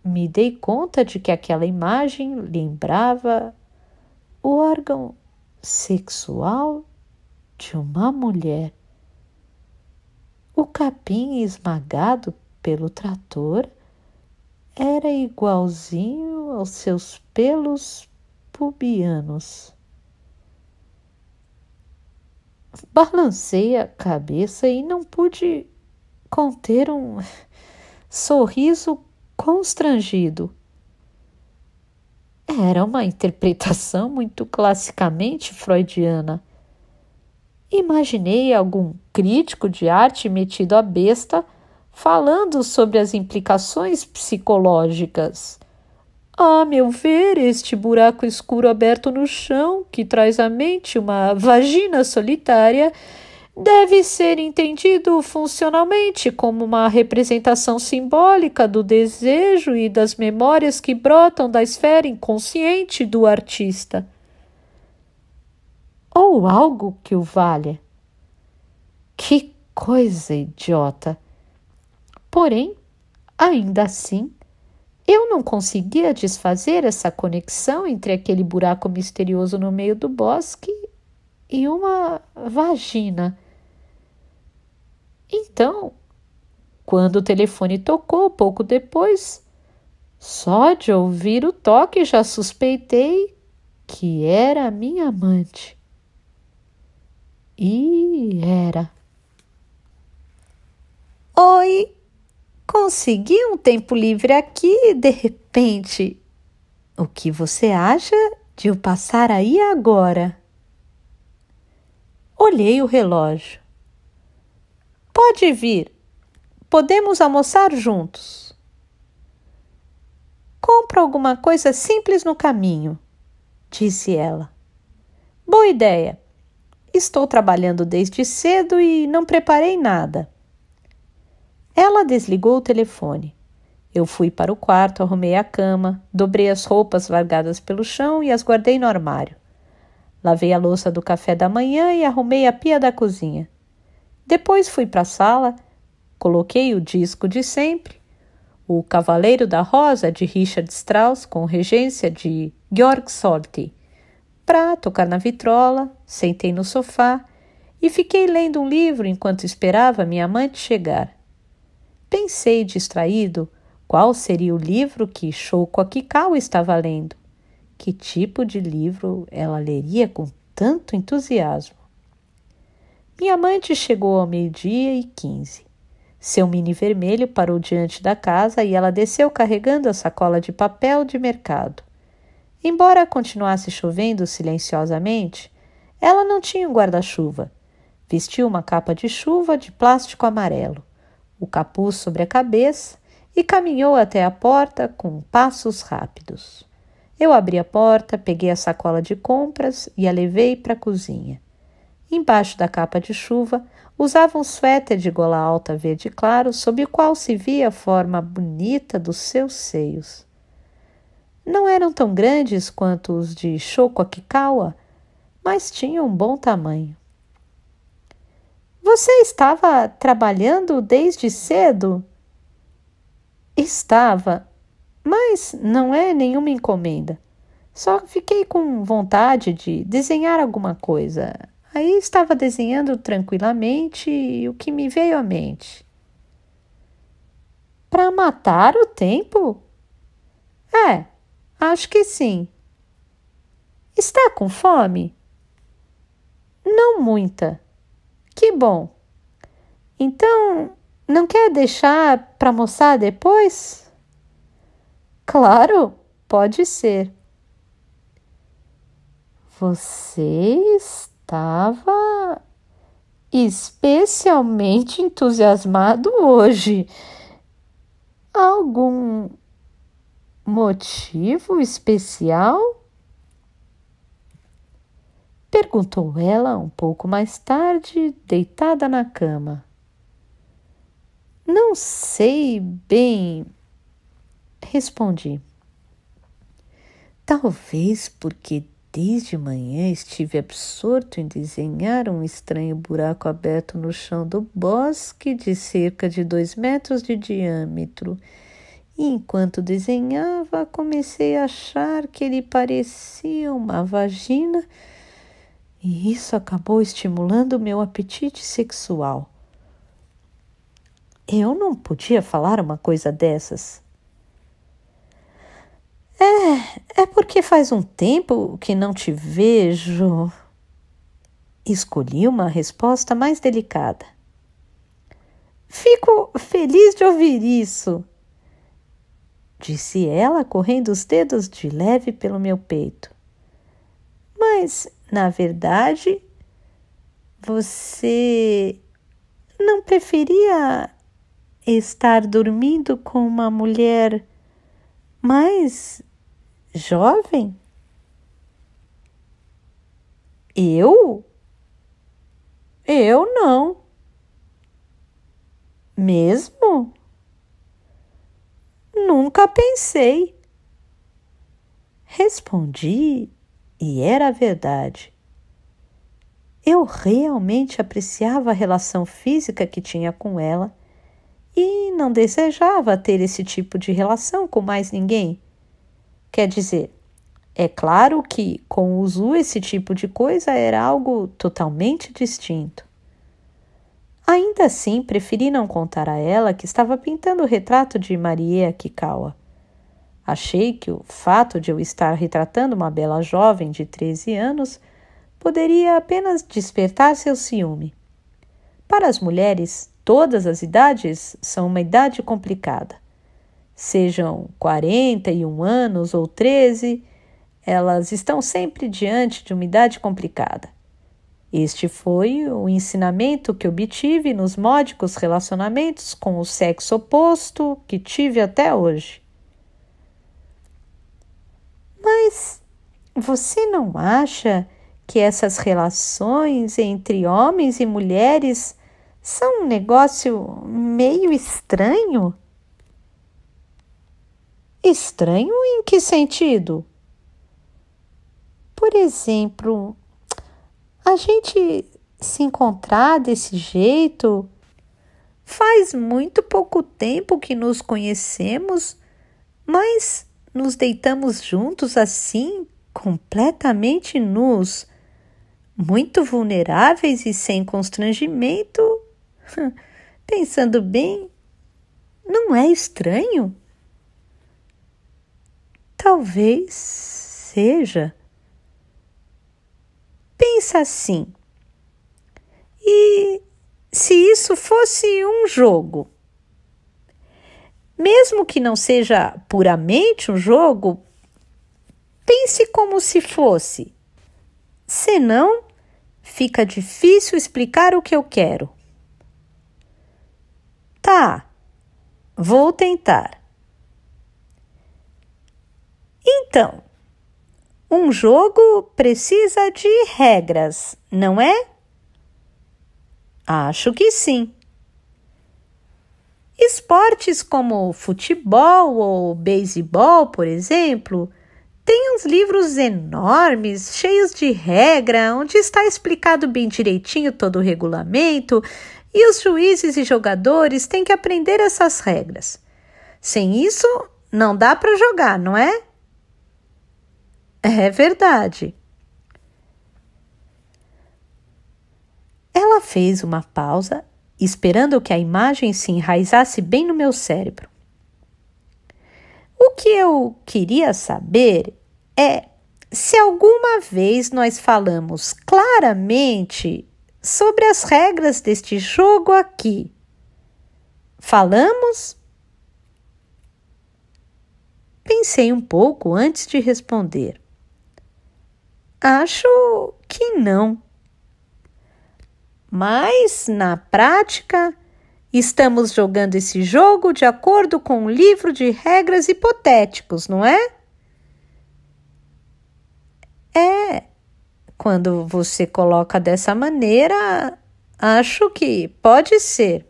me dei conta de que aquela imagem lembrava o órgão sexual de uma mulher. O capim esmagado pelo trator era igualzinho aos seus pelos pubianos. Balancei a cabeça e não pude conter um sorriso constrangido. Era uma interpretação muito classicamente freudiana. Imaginei algum crítico de arte metido à besta falando sobre as implicações psicológicas. A meu ver, este buraco escuro aberto no chão, que traz à mente uma vagina solitária, deve ser entendido funcionalmente como uma representação simbólica do desejo e das memórias que brotam da esfera inconsciente do artista. Ou algo que o valha. Que coisa idiota! Porém, ainda assim, eu não conseguia desfazer essa conexão entre aquele buraco misterioso no meio do bosque e uma vagina. Então, quando o telefone tocou pouco depois, só de ouvir o toque já suspeitei que era a minha amante. E era. Oi, consegui um tempo livre aqui de repente. O que você acha de eu passar aí agora? Olhei o relógio. Pode vir. Podemos almoçar juntos. Compro alguma coisa simples no caminho, disse ela. Boa ideia. Estou trabalhando desde cedo e não preparei nada. Ela desligou o telefone. Eu fui para o quarto, arrumei a cama, dobrei as roupas largadas pelo chão e as guardei no armário. Lavei a louça do café da manhã e arrumei a pia da cozinha. Depois fui para a sala, coloquei o disco de sempre, O Cavaleiro da Rosa, de Richard Strauss, com regência de Georg Solti, para tocar na vitrola, sentei no sofá e fiquei lendo um livro enquanto esperava minha amante chegar. Pensei, distraído, qual seria o livro que Shoko Akikawa estava lendo. Que tipo de livro ela leria com tanto entusiasmo? Minha amante chegou ao 12:15. Seu mini vermelho parou diante da casa e ela desceu carregando a sacola de papel de mercado. Embora continuasse chovendo silenciosamente, ela não tinha um guarda-chuva. Vestiu uma capa de chuva de plástico amarelo, o capuz sobre a cabeça e caminhou até a porta com passos rápidos. Eu abri a porta, peguei a sacola de compras e a levei para a cozinha. Embaixo da capa de chuva, usava um suéter de gola alta verde claro, sob o qual se via a forma bonita dos seus seios. Não eram tão grandes quanto os de Shoko Akikawa, mas tinham um bom tamanho. Você estava trabalhando desde cedo? Estava, Mas não é nenhuma encomenda. Só fiquei com vontade de desenhar alguma coisa. Aí estava desenhando tranquilamente e o que me veio à mente. Para matar o tempo? É, acho que sim. Está com fome? Não muita. Que bom. Então, não quer deixar para almoçar depois? Claro, pode ser. Você estava especialmente entusiasmado hoje. Algum motivo especial? Perguntou ela um pouco mais tarde, deitada na cama. Não sei bem, respondi. Talvez porque desde manhã estive absorto em desenhar um estranho buraco aberto no chão do bosque de cerca de 2 metros de diâmetro. E enquanto desenhava, comecei a achar que ele parecia uma vagina, e isso acabou estimulando meu apetite sexual. Eu não podia falar uma coisa dessas. É porque faz um tempo que não te vejo. Escolhi uma resposta mais delicada. Fico feliz de ouvir isso, disse ela, correndo os dedos de leve pelo meu peito. Mas, na verdade, você não preferia estar dormindo com uma mulher mais jovem? Eu? Eu não. Mesmo? Nunca pensei. Respondi, e era a verdade. Eu realmente apreciava a relação física que tinha com ela e não desejava ter esse tipo de relação com mais ninguém. Quer dizer, é claro que com o Zu esse tipo de coisa era algo totalmente distinto. Ainda assim, preferi não contar a ela que estava pintando o retrato de Marie Akikawa. Achei que o fato de eu estar retratando uma bela jovem de 13 anos poderia apenas despertar seu ciúme. Para as mulheres, todas as idades são uma idade complicada. Sejam 41 anos ou 13, elas estão sempre diante de uma idade complicada. Este foi o ensinamento que obtive nos módicos relacionamentos com o sexo oposto que tive até hoje. Mas você não acha que essas relações entre homens e mulheres são um negócio meio estranho? Estranho em que sentido? Por exemplo, a gente se encontrar desse jeito, faz muito pouco tempo que nos conhecemos, mas nos deitamos juntos assim, completamente nus, muito vulneráveis e sem constrangimento. Pensando bem, não é estranho? Talvez seja. Pensa assim, e se isso fosse um jogo? Mesmo que não seja puramente um jogo, pense como se fosse. Senão, fica difícil explicar o que eu quero. Tá, vou tentar. Então, um jogo precisa de regras, não é? Acho que sim. Esportes como futebol ou beisebol, por exemplo, têm uns livros enormes, cheios de regra, onde está explicado bem direitinho todo o regulamento, e os juízes e jogadores têm que aprender essas regras. Sem isso, não dá para jogar, não é? É verdade. Ela fez uma pausa, esperando que a imagem se enraizasse bem no meu cérebro. O que eu queria saber é se alguma vez nós falamos claramente sobre as regras deste jogo aqui. Falamos? Pensei um pouco antes de responder. Acho que não. Mas, na prática, estamos jogando esse jogo de acordo com um livro de regras hipotéticos, não é? É. Quando você coloca dessa maneira, acho que pode ser.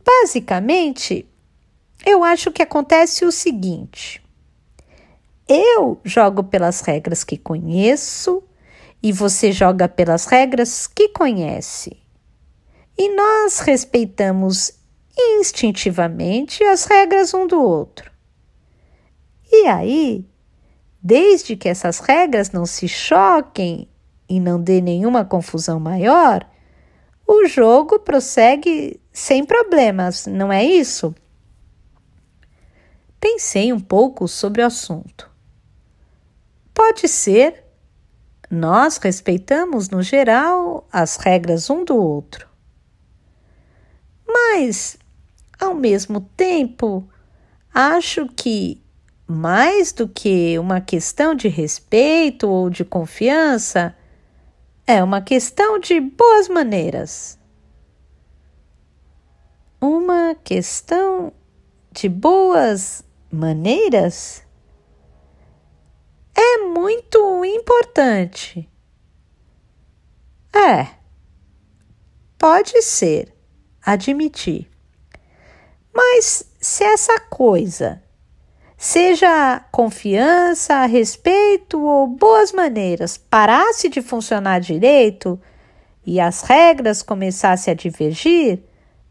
Basicamente, eu acho que acontece o seguinte. Eu jogo pelas regras que conheço e você joga pelas regras que conhece. E nós respeitamos instintivamente as regras um do outro. E aí, desde que essas regras não se choquem e não dê nenhuma confusão maior, o jogo prossegue sem problemas, não é isso? Pensei um pouco sobre o assunto. Pode ser. Nós respeitamos, no geral, as regras um do outro. Mas, ao mesmo tempo, acho que, mais do que uma questão de respeito ou de confiança, é uma questão de boas maneiras. Uma questão de boas maneiras? É muito importante. Pode ser, admitir. Mas se essa coisa, seja confiança, respeito ou boas maneiras, parasse de funcionar direito e as regras começassem a divergir,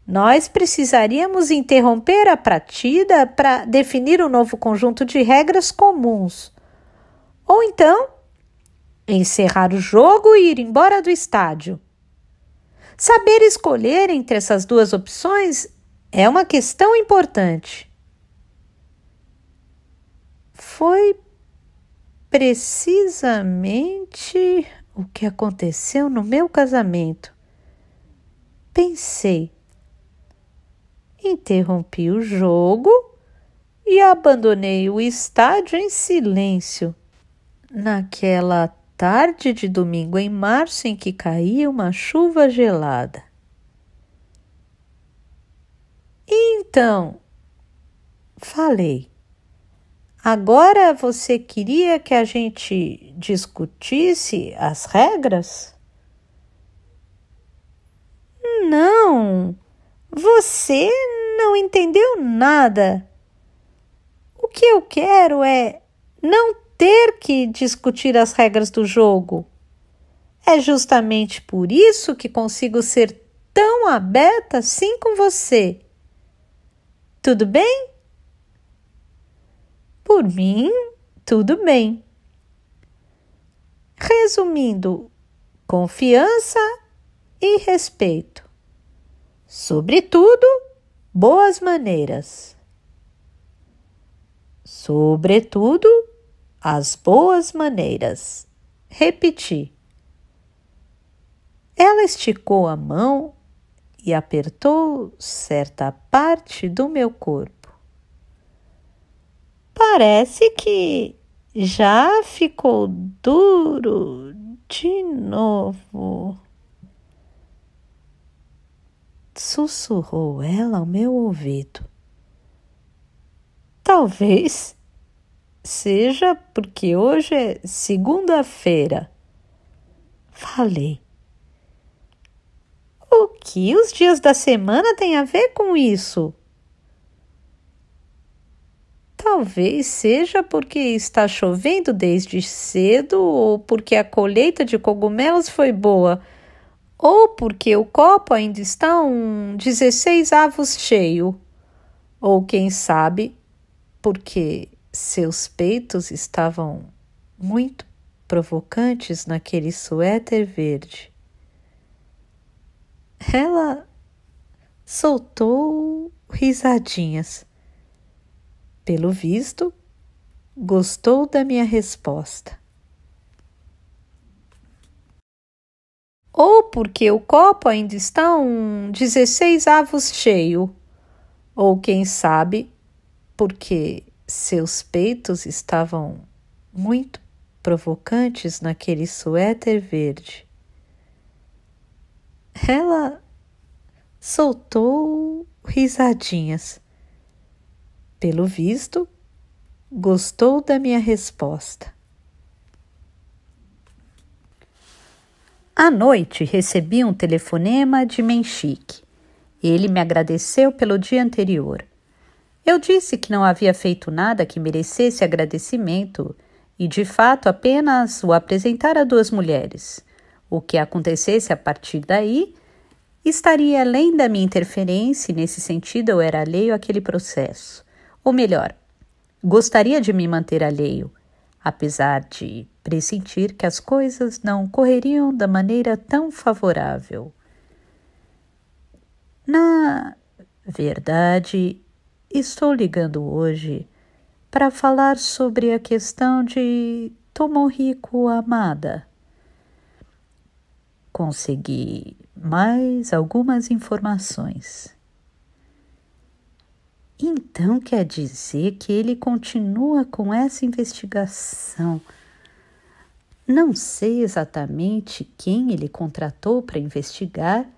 nós precisaríamos interromper a partida para definir um novo conjunto de regras comuns. Ou então, encerrar o jogo e ir embora do estádio. Saber escolher entre essas duas opções é uma questão importante. Foi precisamente o que aconteceu no meu casamento. Pensei. Interrompi o jogo e abandonei o estádio em silêncio. Naquela tarde de domingo em março em que caía uma chuva gelada. Então, falei, agora você queria que a gente discutisse as regras? Não, você não entendeu nada. O que eu quero é não ter que discutir as regras do jogo. É justamente por isso que consigo ser tão aberta assim com você. Tudo bem? Por mim, tudo bem. Resumindo, confiança e respeito. Sobretudo, boas maneiras. Sobretudo, as boas maneiras. Repeti. Ela esticou a mão e apertou certa parte do meu corpo. Parece que já ficou duro de novo. Sussurrou ela ao meu ouvido. Talvez seja porque hoje é segunda-feira. Falei. O que os dias da semana têm a ver com isso? Talvez seja porque está chovendo desde cedo, ou porque a colheita de cogumelos foi boa, ou porque o copo ainda está 16 avos cheio, Ou quem sabe, porque seus peitos estavam muito provocantes naquele suéter verde. Ela soltou risadinhas. Pelo visto, gostou da minha resposta. Ou porque o copo ainda está 16 avos cheio. Ou quem sabe, porque seus peitos estavam muito provocantes naquele suéter verde. Ela soltou risadinhas. Pelo visto, gostou da minha resposta. À noite, recebi um telefonema de Menchik. Ele me agradeceu pelo dia anterior. Eu disse que não havia feito nada que merecesse agradecimento e, de fato, apenas o apresentara a duas mulheres. O que acontecesse a partir daí estaria além da minha interferência e, nesse sentido, eu era alheio àquele processo. Ou melhor, gostaria de me manter alheio, apesar de pressentir que as coisas não correriam da maneira tão favorável. Na verdade, estou ligando hoje para falar sobre a questão de Tomohiko Hamada. Consegui mais algumas informações. Então quer dizer que ele continua com essa investigação. Não sei exatamente quem ele contratou para investigar,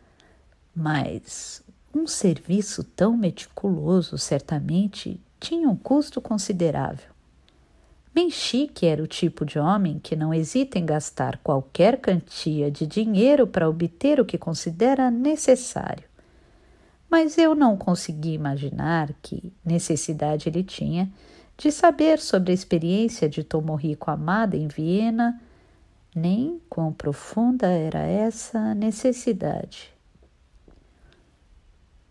mas um serviço tão meticuloso certamente tinha um custo considerável. Menchik era o tipo de homem que não hesita em gastar qualquer quantia de dinheiro para obter o que considera necessário. Mas eu não consegui imaginar que necessidade ele tinha de saber sobre a experiência de Tomohiko Hamada em Viena, nem quão profunda era essa necessidade.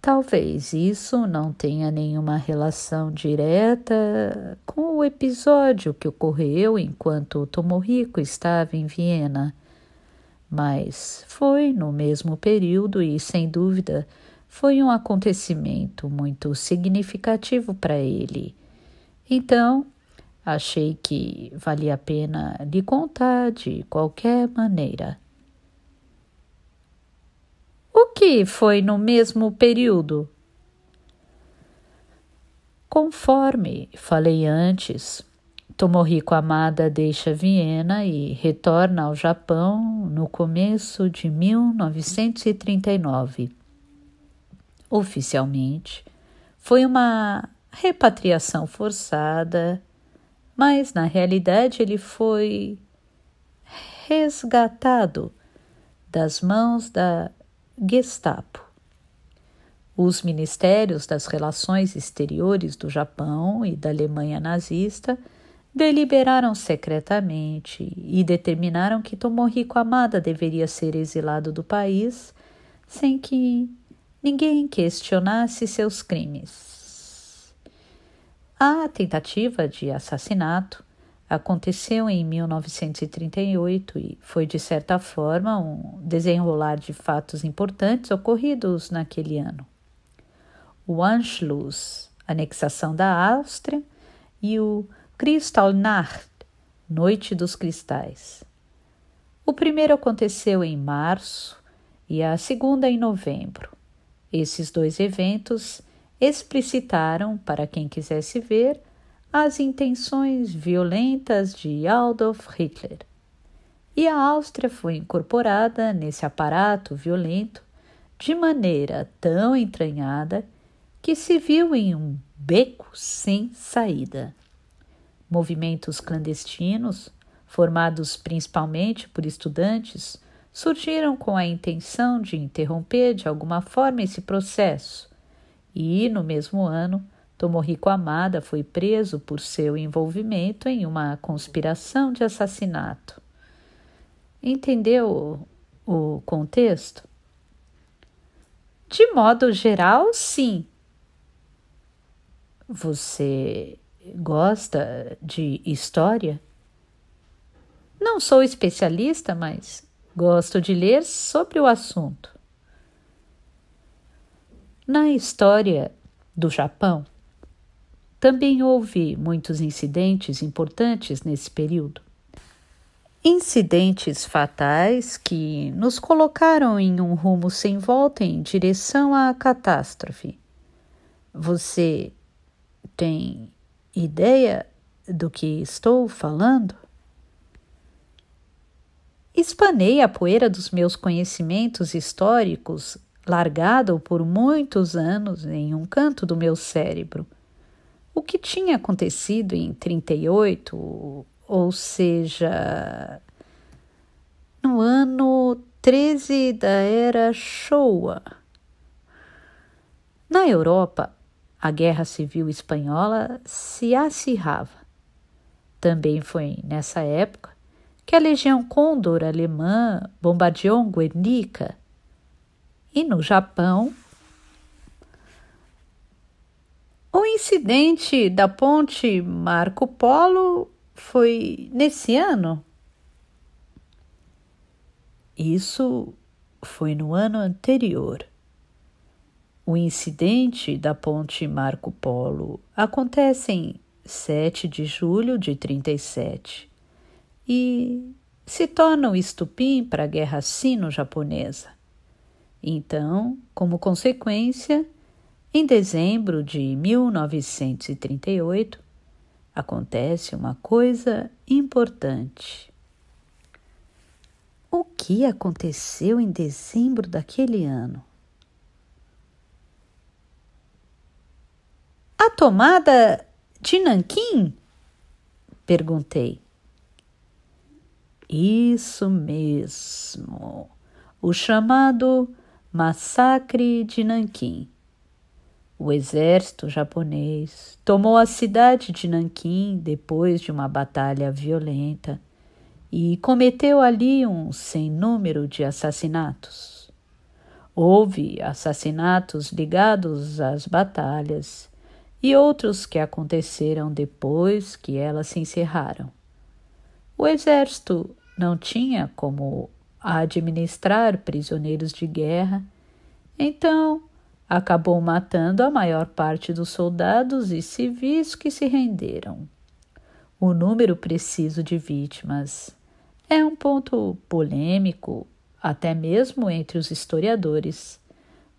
Talvez isso não tenha nenhuma relação direta com o episódio que ocorreu enquanto Tomohiko estava em Viena, mas foi no mesmo período e, sem dúvida, foi um acontecimento muito significativo para ele. Então, achei que valia a pena lhe contar de qualquer maneira. O que foi no mesmo período? Conforme falei antes, Tomohiko Hamada deixa Viena e retorna ao Japão no começo de 1939. Oficialmente, foi uma repatriação forçada, mas na realidade ele foi resgatado das mãos da Gestapo. Os ministérios das relações exteriores do Japão e da Alemanha nazista deliberaram secretamente e determinaram que Tomohiko Hamada deveria ser exilado do país sem que ninguém questionasse seus crimes. A tentativa de assassinato aconteceu em 1938 e foi, de certa forma, um desenrolar de fatos importantes ocorridos naquele ano. O Anschluss, anexação da Áustria, e o Kristallnacht, Noite dos Cristais. O primeiro aconteceu em março e a segunda em novembro. Esses dois eventos explicitaram, para quem quisesse ver, as intenções violentas de Adolf Hitler. E a Áustria foi incorporada nesse aparato violento de maneira tão entranhada que se viu em um beco sem saída. Movimentos clandestinos, formados principalmente por estudantes, surgiram com a intenção de interromper de alguma forma esse processo. E, no mesmo ano, Tomohiko Hamada foi preso por seu envolvimento em uma conspiração de assassinato. Entendeu o contexto? De modo geral, sim. Você gosta de história? Não sou especialista, mas gosto de ler sobre o assunto. Na história do Japão, também houve muitos incidentes importantes nesse período. Incidentes fatais que nos colocaram em um rumo sem volta em direção à catástrofe. Você tem ideia do que estou falando? Espanei a poeira dos meus conhecimentos históricos, largado por muitos anos em um canto do meu cérebro. O que tinha acontecido em 38, ou seja, no ano 13 da era Showa. Na Europa, a Guerra Civil Espanhola se acirrava. Também foi nessa época que a Legião Condor alemã bombardeou Guernica. E no Japão, o incidente da ponte Marco Polo foi nesse ano. Isso foi no ano anterior. O incidente da ponte Marco Polo acontece em 7 de julho de 37 e se torna o estupim para a Guerra Sino-Japonesa. Então, como consequência, em dezembro de 1938, acontece uma coisa importante. O que aconteceu em dezembro daquele ano? A tomada de Nanquim? Perguntei. Isso mesmo, o chamado Massacre de Nanquim. O exército japonês tomou a cidade de Nanquim depois de uma batalha violenta e cometeu ali um sem número de assassinatos. Houve assassinatos ligados às batalhas e outros que aconteceram depois que elas se encerraram. O exército não tinha como administrar prisioneiros de guerra, então acabou matando a maior parte dos soldados e civis que se renderam. O número preciso de vítimas é um ponto polêmico, até mesmo entre os historiadores,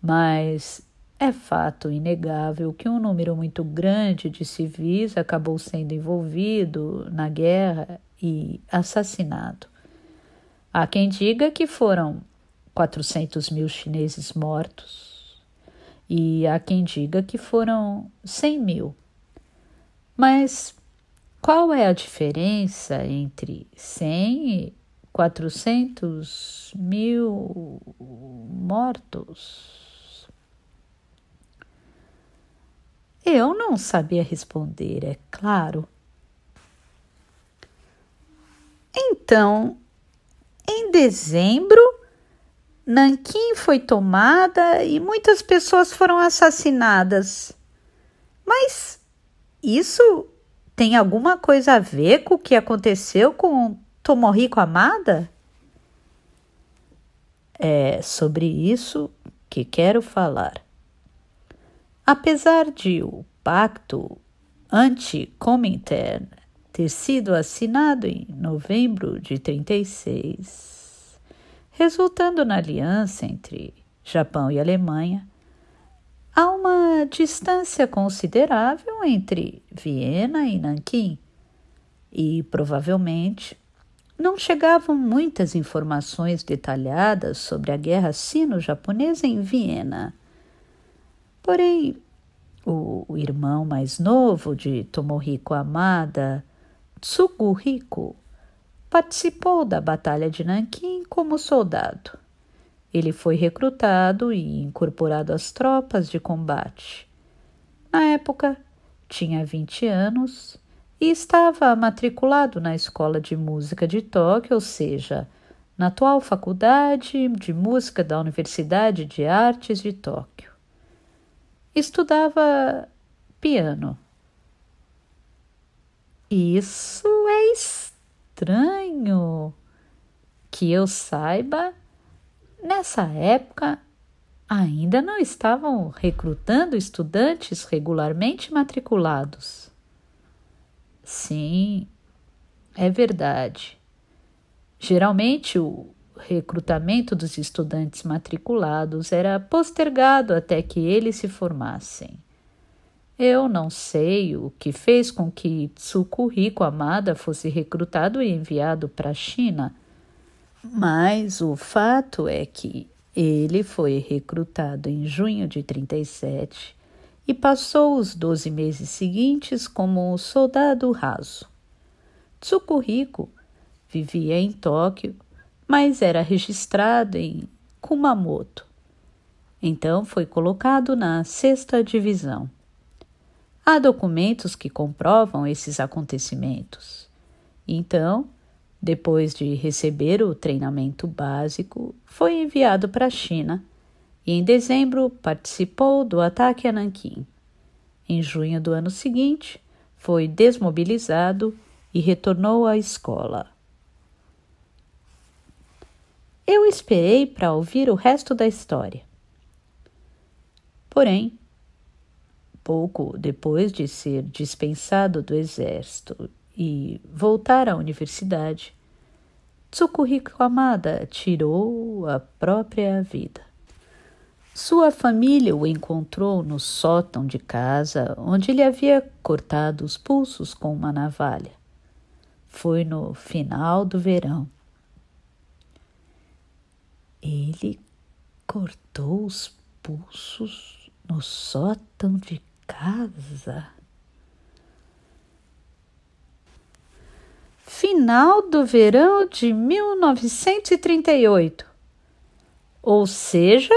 mas é fato inegável que um número muito grande de civis acabou sendo envolvido na guerra e assassinado. Há quem diga que foram 400 mil chineses mortos e há quem diga que foram 100 mil. Mas qual é a diferença entre 100 e 400 mil mortos? Eu não sabia responder, é claro. Então, em dezembro, Nanquim foi tomada e muitas pessoas foram assassinadas. Mas isso tem alguma coisa a ver com o que aconteceu com Tomohiko Hamada? É sobre isso que quero falar. Apesar de o pacto anti-Comintern ter sido assinado em novembro de 36, resultando na aliança entre Japão e Alemanha, há uma distância considerável entre Viena e Nanquim e, provavelmente, não chegavam muitas informações detalhadas sobre a guerra sino-japonesa em Viena. Porém, o irmão mais novo de Tomohiko Hamada, Tsuguhiko, participou da Batalha de Nanquim como soldado. Ele foi recrutado e incorporado às tropas de combate. Na época, tinha 20 anos e estava matriculado na Escola de Música de Tóquio, ou seja, na atual Faculdade de Música da Universidade de Artes de Tóquio. Estudava piano. Isso é estranho. Que eu saiba, nessa época ainda não estavam recrutando estudantes regularmente matriculados. Sim, é verdade. Geralmente o recrutamento dos estudantes matriculados era postergado até que eles se formassem. Eu não sei o que fez com que Tsukuhiko Hamada fosse recrutado e enviado para a China, mas o fato é que ele foi recrutado em junho de 37 e passou os 12 meses seguintes como soldado raso. Tsukuhiko vivia em Tóquio, mas era registrado em Kumamoto. Então foi colocado na 6ª divisão. Há documentos que comprovam esses acontecimentos. Então, depois de receber o treinamento básico, foi enviado para a China e em dezembro participou do ataque a Nanquim. Em junho do ano seguinte, foi desmobilizado e retornou à escola. Eu esperei para ouvir o resto da história. Porém, pouco depois de ser dispensado do exército e voltar à universidade, Tsukuhiko Hamada tirou a própria vida. Sua família o encontrou no sótão de casa, onde ele havia cortado os pulsos com uma navalha. Foi no final do verão. Ele cortou os pulsos no sótão de casa? Final do verão de 1938. Ou seja,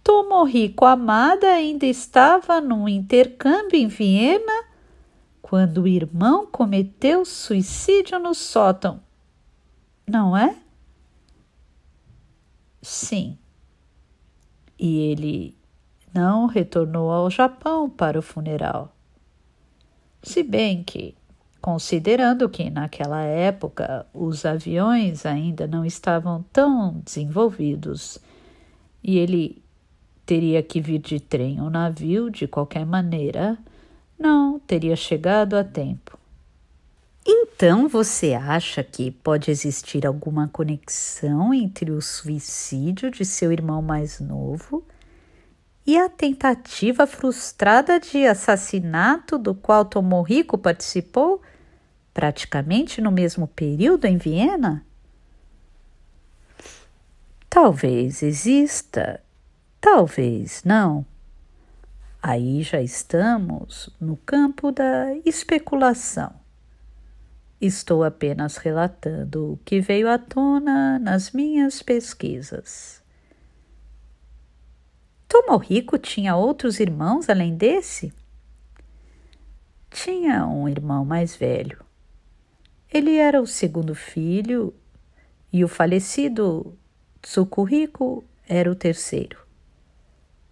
Tomohiko Hamada ainda estava num intercâmbio em Viena quando o irmão cometeu suicídio no sótão, não é? Sim. E ele não retornou ao Japão para o funeral. Se bem que, considerando que naquela época os aviões ainda não estavam tão desenvolvidos e ele teria que vir de trem ou navio de qualquer maneira, não teria chegado a tempo. Então você acha que pode existir alguma conexão entre o suicídio de seu irmão mais novo e a tentativa frustrada de assassinato do qual Tomohiko participou, praticamente no mesmo período em Viena? Talvez exista, talvez não. Aí já estamos no campo da especulação. Estou apenas relatando o que veio à tona nas minhas pesquisas. Tomohiko tinha outros irmãos além desse? Tinha um irmão mais velho. Ele era o segundo filho e o falecido Tsukuhiko era o terceiro.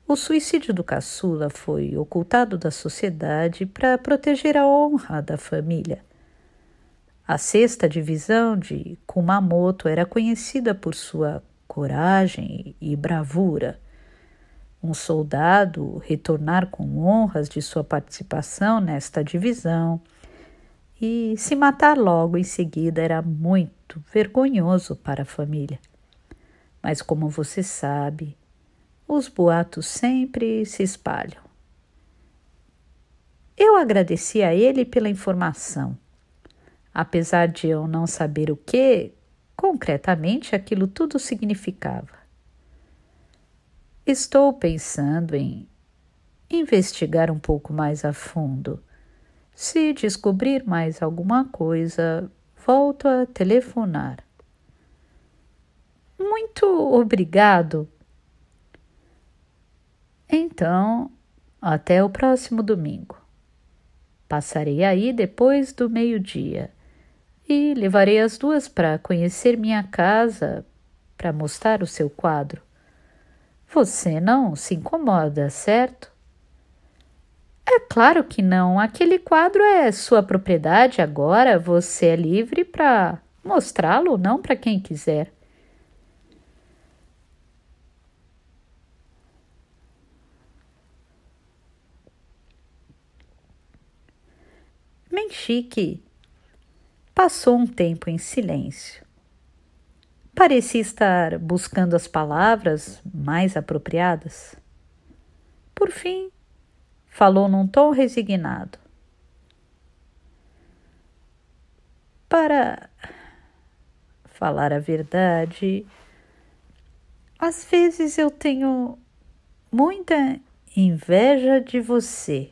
O suicídio do caçula foi ocultado da sociedade para proteger a honra da família. A 6ª divisão de Kumamoto era conhecida por sua coragem e bravura. Um soldado retornar com honras de sua participação nesta divisão e se matar logo em seguida era muito vergonhoso para a família. Mas como você sabe, os boatos sempre se espalham. Eu agradeci a ele pela informação. Apesar de eu não saber o que, concretamente, aquilo tudo significava. Estou pensando em investigar um pouco mais a fundo. Se descobrir mais alguma coisa, volto a telefonar. Muito obrigado. Então, até o próximo domingo. Passarei aí depois do meio-dia e levarei as duas para conhecer minha casa, para mostrar o seu quadro. Você não se incomoda, certo? É claro que não. Aquele quadro é sua propriedade agora. Você é livre para mostrá-lo, não para quem quiser. Menchique passou um tempo em silêncio. Parecia estar buscando as palavras mais apropriadas. Por fim, falou num tom resignado. Para falar a verdade, às vezes eu tenho muita inveja de você.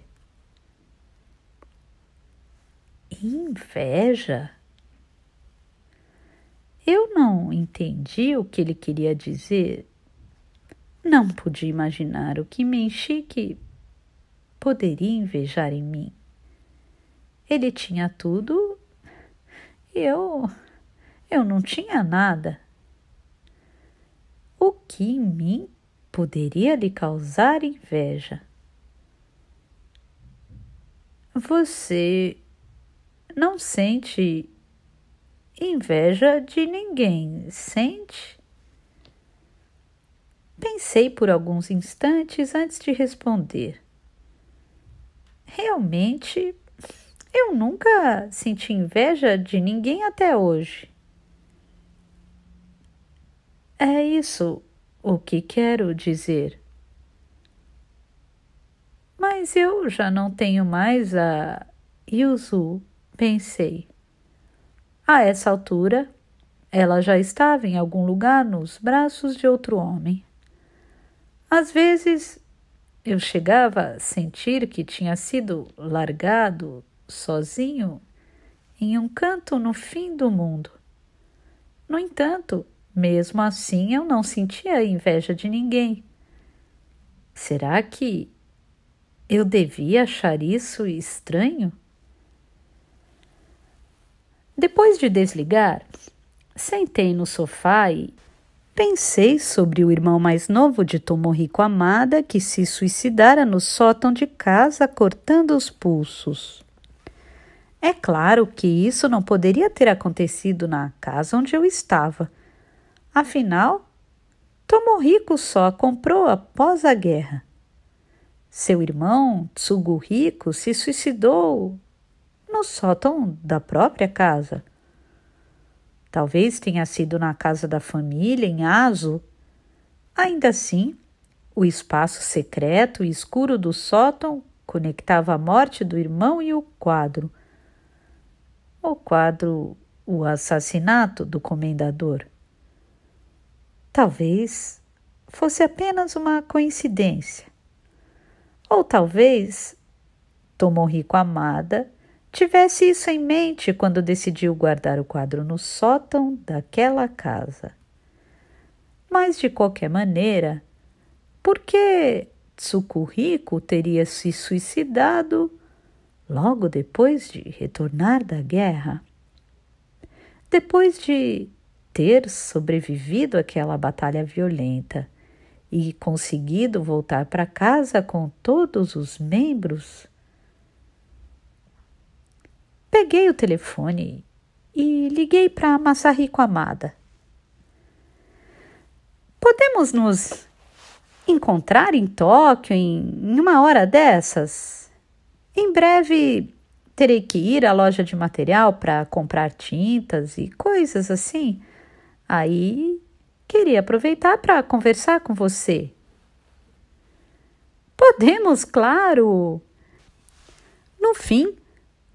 Inveja? Eu não entendi o que ele queria dizer. Não podia imaginar o que Menchique poderia invejar em mim. Ele tinha tudo e eu não tinha nada. O que em mim poderia lhe causar inveja? Você não sente inveja de ninguém, sente? Pensei por alguns instantes antes de responder. Realmente, eu nunca senti inveja de ninguém até hoje. É isso o que quero dizer. Mas eu já não tenho mais a Yuzu, pensei. A essa altura, ela já estava em algum lugar nos braços de outro homem. Às vezes, eu chegava a sentir que tinha sido largado sozinho em um canto no fim do mundo. No entanto, mesmo assim, eu não sentia inveja de ninguém. Será que eu devia achar isso estranho? Depois de desligar, sentei no sofá e pensei sobre o irmão mais novo de Tomohiko Amada que se suicidara no sótão de casa cortando os pulsos. É claro que isso não poderia ter acontecido na casa onde eu estava. Afinal, Tomohiko só a comprou após a guerra. Seu irmão, Tsuguhiko, se suicidou no sótão da própria casa. Talvez tenha sido na casa da família, em Aso. Ainda assim, o espaço secreto e escuro do sótão conectava a morte do irmão e o quadro. O assassinato do comendador. Talvez fosse apenas uma coincidência. Ou talvez Tomohiko Amada tivesse isso em mente quando decidiu guardar o quadro no sótão daquela casa. Mas, de qualquer maneira, por que Tsukuhiko teria se suicidado logo depois de retornar da guerra? Depois de ter sobrevivido àquela batalha violenta e conseguido voltar para casa com todos os membros, peguei o telefone e liguei para Masahiko Amada. Podemos nos encontrar em Tóquio em uma hora dessas? Em breve terei que ir à loja de material para comprar tintas e coisas assim. Aí queria aproveitar para conversar com você. Podemos, claro! No fim,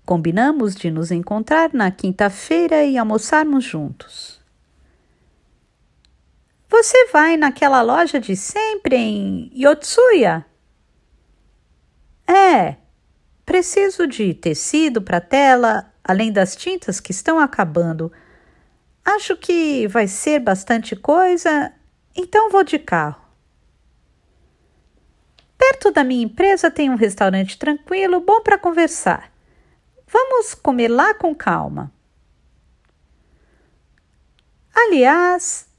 combinamos de nos encontrar na quinta-feira e almoçarmos juntos. Você vai naquela loja de sempre em Yotsuya? É, preciso de tecido para tela, além das tintas que estão acabando. Acho que vai ser bastante coisa, então vou de carro. Perto da minha empresa tem um restaurante tranquilo, bom para conversar. Vamos comer lá com calma. Aliás,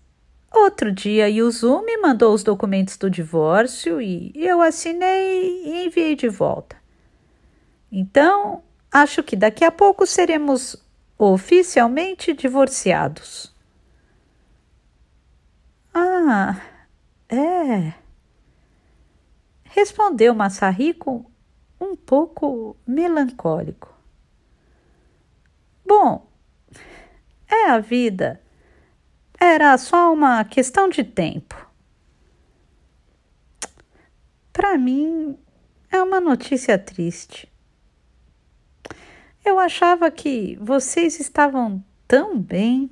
outro dia Yuzu me mandou os documentos do divórcio e eu assinei e enviei de volta. Então, acho que daqui a pouco seremos oficialmente divorciados. Ah, é, respondeu Massarico um pouco melancólico. Bom, é a vida. Era só uma questão de tempo. Para mim, é uma notícia triste. Eu achava que vocês estavam tão bem.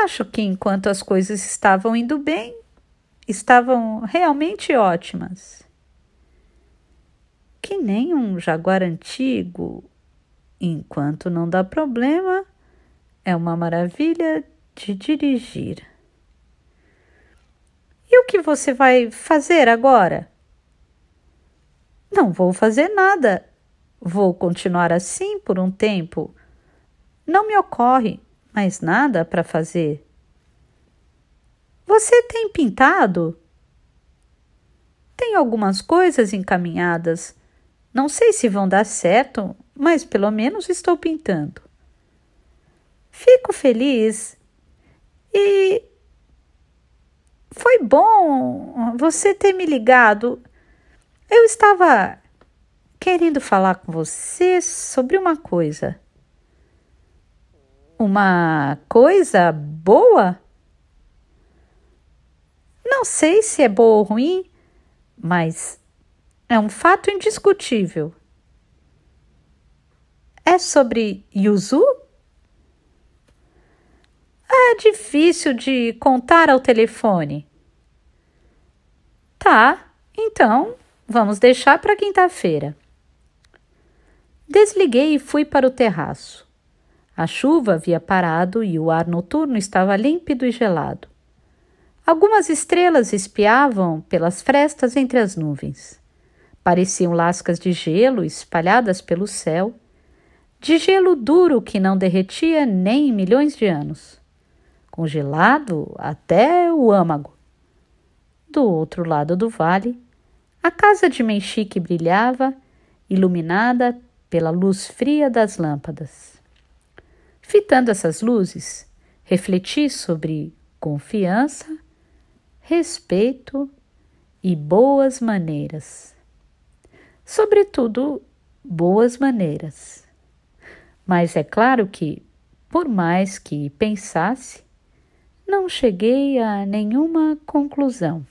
Acho que enquanto as coisas estavam indo bem, estavam realmente ótimas. Que nem um jaguar antigo, enquanto não dá problema, é uma maravilha de dirigir. E o que você vai fazer agora? Não vou fazer nada. Vou continuar assim por um tempo. Não me ocorre mais nada para fazer. Você tem pintado? Tem algumas coisas encaminhadas. Não sei se vão dar certo, mas pelo menos estou pintando. Fico feliz. E foi bom você ter me ligado. Eu estava querendo falar com você sobre uma coisa. Uma coisa boa? Não sei se é boa ou ruim, mas é um fato indiscutível. É sobre Yuzu? É difícil de contar ao telefone. Tá, então vamos deixar para quinta-feira. Desliguei e fui para o terraço. A chuva havia parado e o ar noturno estava límpido e gelado. Algumas estrelas espiavam pelas frestas entre as nuvens. Pareciam lascas de gelo espalhadas pelo céu, de gelo duro que não derretia nem em milhões de anos, congelado até o âmago. Do outro lado do vale, a casa de Menchique brilhava, iluminada pela luz fria das lâmpadas. Fitando essas luzes, refleti sobre confiança, respeito e boas maneiras. Sobretudo, boas maneiras. Mas é claro que, por mais que pensasse, não cheguei a nenhuma conclusão.